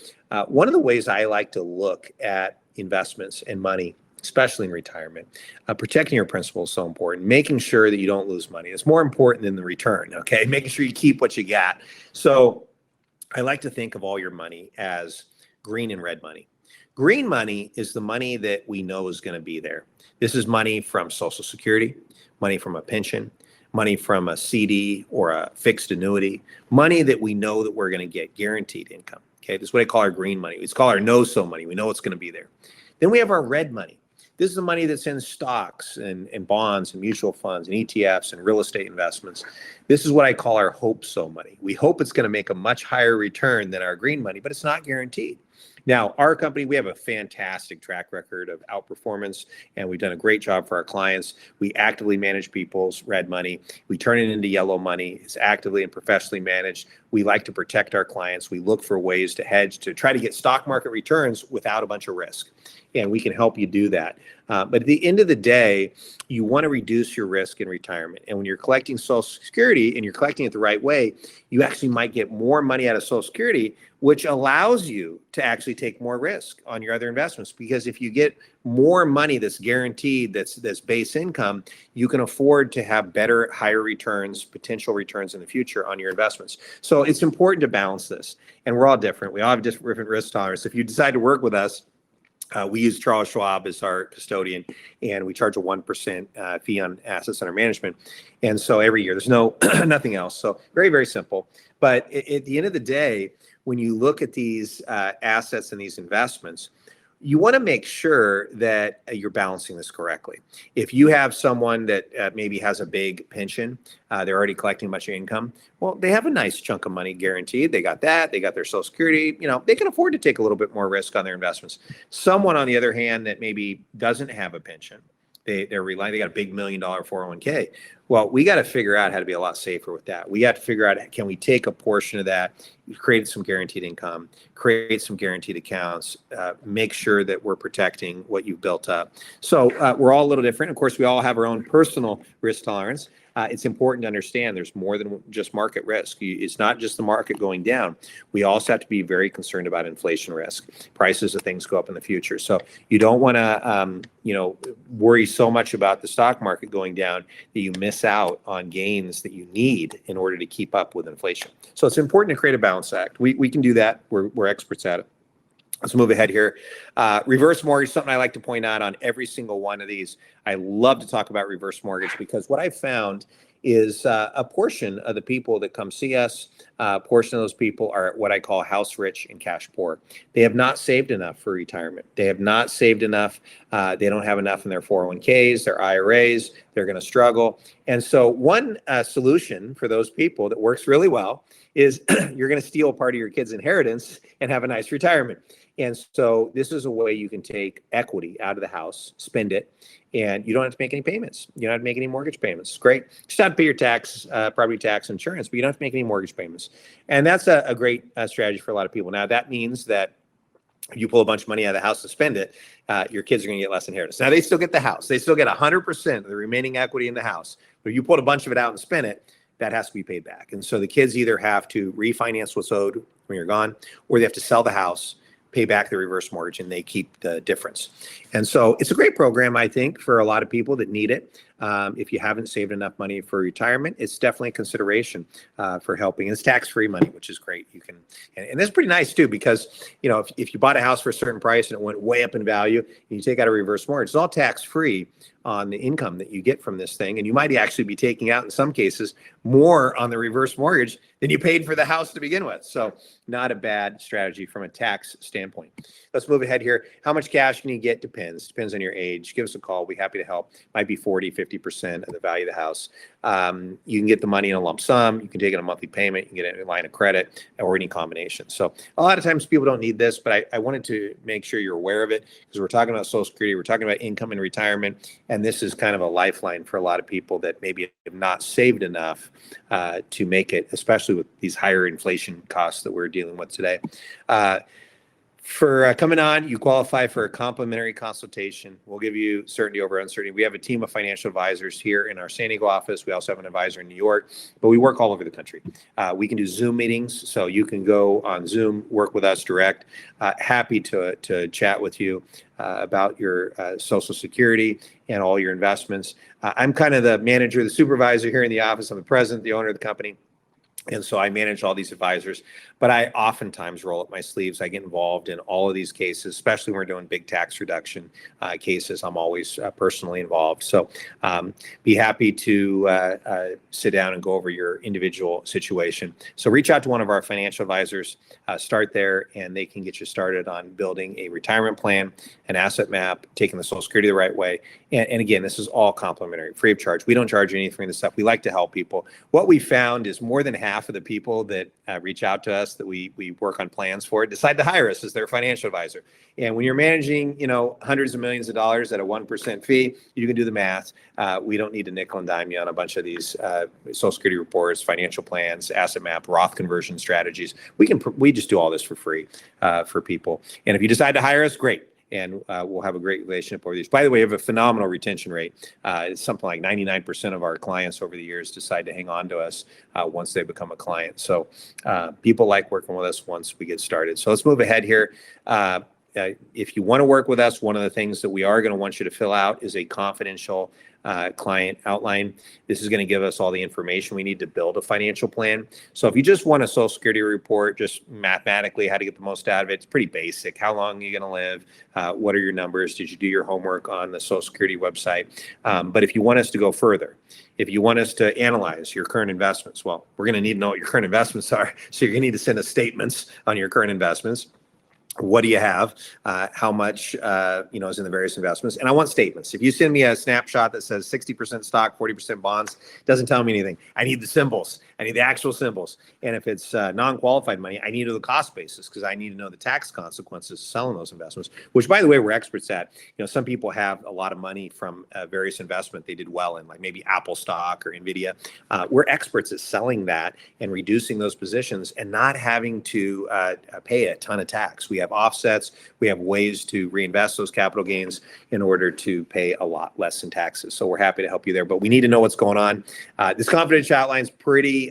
One of the ways I like to look at investments and money, especially in retirement, protecting your principal is so important. Making sure that you don't lose money. It's more important than the return, okay? Making sure you keep what you got. So I like to think of all your money as green and red money. Green money is the money that we know is going to be there. This is money from Social Security, money from a pension, money from a CD or a fixed annuity, money that we know that we're going to get, guaranteed income. Okay, this is what I call our green money. It's called our know-so money. We know it's going to be there. Then we have our red money. This is the money that's in stocks and bonds and mutual funds and ETFs and real estate investments. This is what I call our hope-so money. We hope it's going to make a much higher return than our green money, but it's not guaranteed. Now, our company, we have a fantastic track record of outperformance, and we've done a great job for our clients. We actively manage people's red money. We turn it into yellow money. It's actively and professionally managed. We like to protect our clients. We look for ways to hedge, to try to get stock market returns without a bunch of risk. And we can help you do that. But at the end of the day, you want to reduce your risk in retirement. And when you're collecting Social Security and you're collecting it the right way, you actually might get more money out of Social Security, which allows you to actually take more risk on your other investments. Because if you get more money that's guaranteed, that's base income, you can afford to have better, higher returns, potential returns in the future on your investments. So it's important to balance this. And we're all different. We all have different risk tolerance. If you decide to work with us, we use Charles Schwab as our custodian, and we charge a 1% fee on assets under management. And so every year, there's nothing else. So very, very simple. But at the end of the day, when you look at these assets and these investments, you want to make sure that you're balancing this correctly. If you have someone that maybe has a big pension, they're already collecting much income, well, they have a nice chunk of money guaranteed. They got that. They got their Social Security. They can afford to take a little bit more risk on their investments. Someone, on the other hand, that maybe doesn't have a pension, they're relying, they got a big $1 million 401k. Well, we got to figure out how to be a lot safer with that. We have to figure out, can we take a portion of that, create some guaranteed income, create some guaranteed accounts, make sure that we're protecting what you've built up. So we're all a little different. Of course, we all have our own personal risk tolerance. It's important to understand there's more than just market risk. It's not just the market going down. We also have to be very concerned about inflation risk. Prices of things go up in the future. So you don't want to, worry so much about the stock market going down that you miss out on gains that you need in order to keep up with inflation. So it's important to create a balance act. We can do that. We're experts at it. Let's move ahead here. Reverse mortgage, something I like to point out on every single one of these. I love to talk about reverse mortgage because what I've found is a portion of the people that come see us, a portion of those people are what I call house rich and cash poor. They have not saved enough for retirement. They have not saved enough. They don't have enough in their 401ks, their IRAs. They're going to struggle. And so one solution for those people that works really well is you're going to steal part of your kid's inheritance and have a nice retirement. And so this is a way you can take equity out of the house, spend it, and you don't have to make any payments. You don't have to make any mortgage payments. It's great. Just have to pay your tax, property tax, insurance, but you don't have to make any mortgage payments. And that's a great strategy for a lot of people. Now, that means that if you pull a bunch of money out of the house to spend it, your kids are going to get less inheritance. Now, they still get the house. They still get 100% of the remaining equity in the house. But if you pulled a bunch of it out and spent it, that has to be paid back. And so the kids either have to refinance what's owed when you're gone, or they have to sell the house, pay back the reverse mortgage, and they keep the difference. And so it's a great program, I think, for a lot of people that need it. If you haven't saved enough money for retirement, it's definitely a consideration for helping. And it's tax-free money, which is great. You can, and that's pretty nice too, because if you bought a house for a certain price and it went way up in value, and you take out a reverse mortgage, it's all tax-free on the income that you get from this thing. And you might actually be taking out, in some cases, more on the reverse mortgage than you paid for the house to begin with. So not a bad strategy from a tax standpoint. Let's move ahead here. How much cash can you get? Depends on your age. Give us a call. We'll be happy to help. Might be 40, 50% of the value of the house. You can get the money in a lump sum. You can take it in a monthly payment. You can get it in a line of credit or any combination. So a lot of times people don't need this, but I wanted to make sure you're aware of it because we're talking about Social Security. We're talking about income and retirement. And this is kind of a lifeline for a lot of people that maybe have not saved enough to make it, especially with these higher inflation costs that we're dealing with today. For coming on, you qualify for a complimentary consultation. We'll give you certainty over uncertainty. We have a team of financial advisors here in our San Diego office. We also have an advisor in New York, but we work all over the country. We can do Zoom meetings, so you can go on Zoom, work with us direct. Happy to chat with you about your Social Security and all your investments. I'm kind of the manager, the supervisor here in the office. I'm the president, the owner of the company. And so I manage all these advisors, but I oftentimes roll up my sleeves. I get involved in all of these cases, especially when we're doing big tax reduction cases. I'm always personally involved. So be happy to sit down and go over your individual situation. So reach out to one of our financial advisors, start there, and they can get you started on building a retirement plan, an asset map, taking the Social Security the right way. And again, this is all complimentary, free of charge. We don't charge you anything for this stuff. We like to help people. What we found is more than half of the people that reach out to us that we work on plans for decide to hire us as their financial advisor. And when you're managing, hundreds of millions of dollars at a 1% fee, you can do the math. We don't need to nickel and dime you on a bunch of these Social Security reports, financial plans, asset map, Roth conversion strategies. We just do all this for free for people. And if you decide to hire us, great. And we'll have a great relationship over these. By the way, we have a phenomenal retention rate. It's something like 99% of our clients over the years decide to hang on to us once they become a client. So people like working with us once we get started. So let's move ahead here. If you want to work with us, one of the things that we are going to want you to fill out is a confidential client outline. This is going to give us all the information we need to build a financial plan. So if you just want a Social Security report, just mathematically how to get the most out of it, it's pretty basic. How long are you going to live? What are your numbers? Did you do your homework on the Social Security website? But if you want us to go further, if you want us to analyze your current investments, well, we're going to need to know what your current investments are. So you're going to need to send us statements on your current investments. What do you have? How much, is in the various investments? And I want statements. If you send me a snapshot that says 60% stock, 40% bonds, doesn't tell me anything. I need the symbols. I need the actual symbols. And if it's non-qualified money, I need to know the cost basis because I need to know the tax consequences of selling those investments, which, by the way, we're experts at. Some people have a lot of money from various investment they did well in, like maybe Apple stock or NVIDIA. We're experts at selling that and reducing those positions and not having to pay a ton of tax. We have offsets. We have ways to reinvest those capital gains in order to pay a lot less in taxes. So we're happy to help you there, but we need to know what's going on. This confidential outline is pretty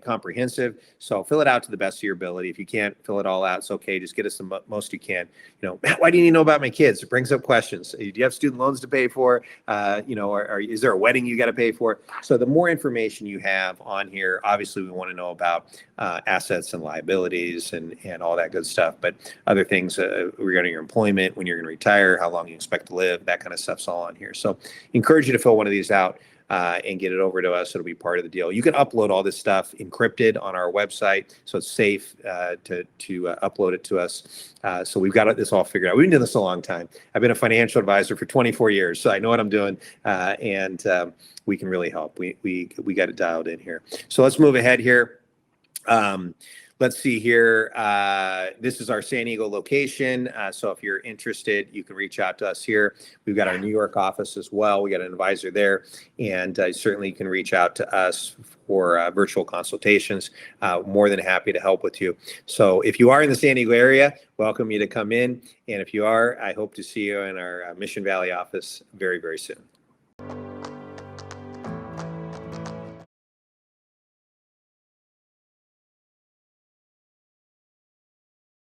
comprehensive. So fill it out to the best of your ability. If you can't fill it all out, it's okay. Just get us the most you can. Matt, why do you need to know about my kids? It brings up questions. Do you have student loans to pay for? Is there a wedding you got to pay for? So the more information you have on here, obviously we want to know about assets and liabilities and all that good stuff. But other things regarding your employment, when you're going to retire, how long you expect to live, that kind of stuff's all on here. So encourage you to fill one of these out. And get it over to us. It'll be part of the deal. You can upload all this stuff encrypted on our website, so it's safe to upload it to us. So we've got this all figured out. We've been doing this a long time. I've been a financial advisor for 24 years, so I know what I'm doing, and we can really help. We got it dialed in here. So let's move ahead here. Let's see here. This is our San Diego location. So if you're interested, you can reach out to us here. We've got our New York office as well. We got an advisor there. And certainly you can reach out to us for virtual consultations. More than happy to help with you. So if you are in the San Diego area, welcome you to come in. And if you are, I hope to see you in our Mission Valley office very, very soon.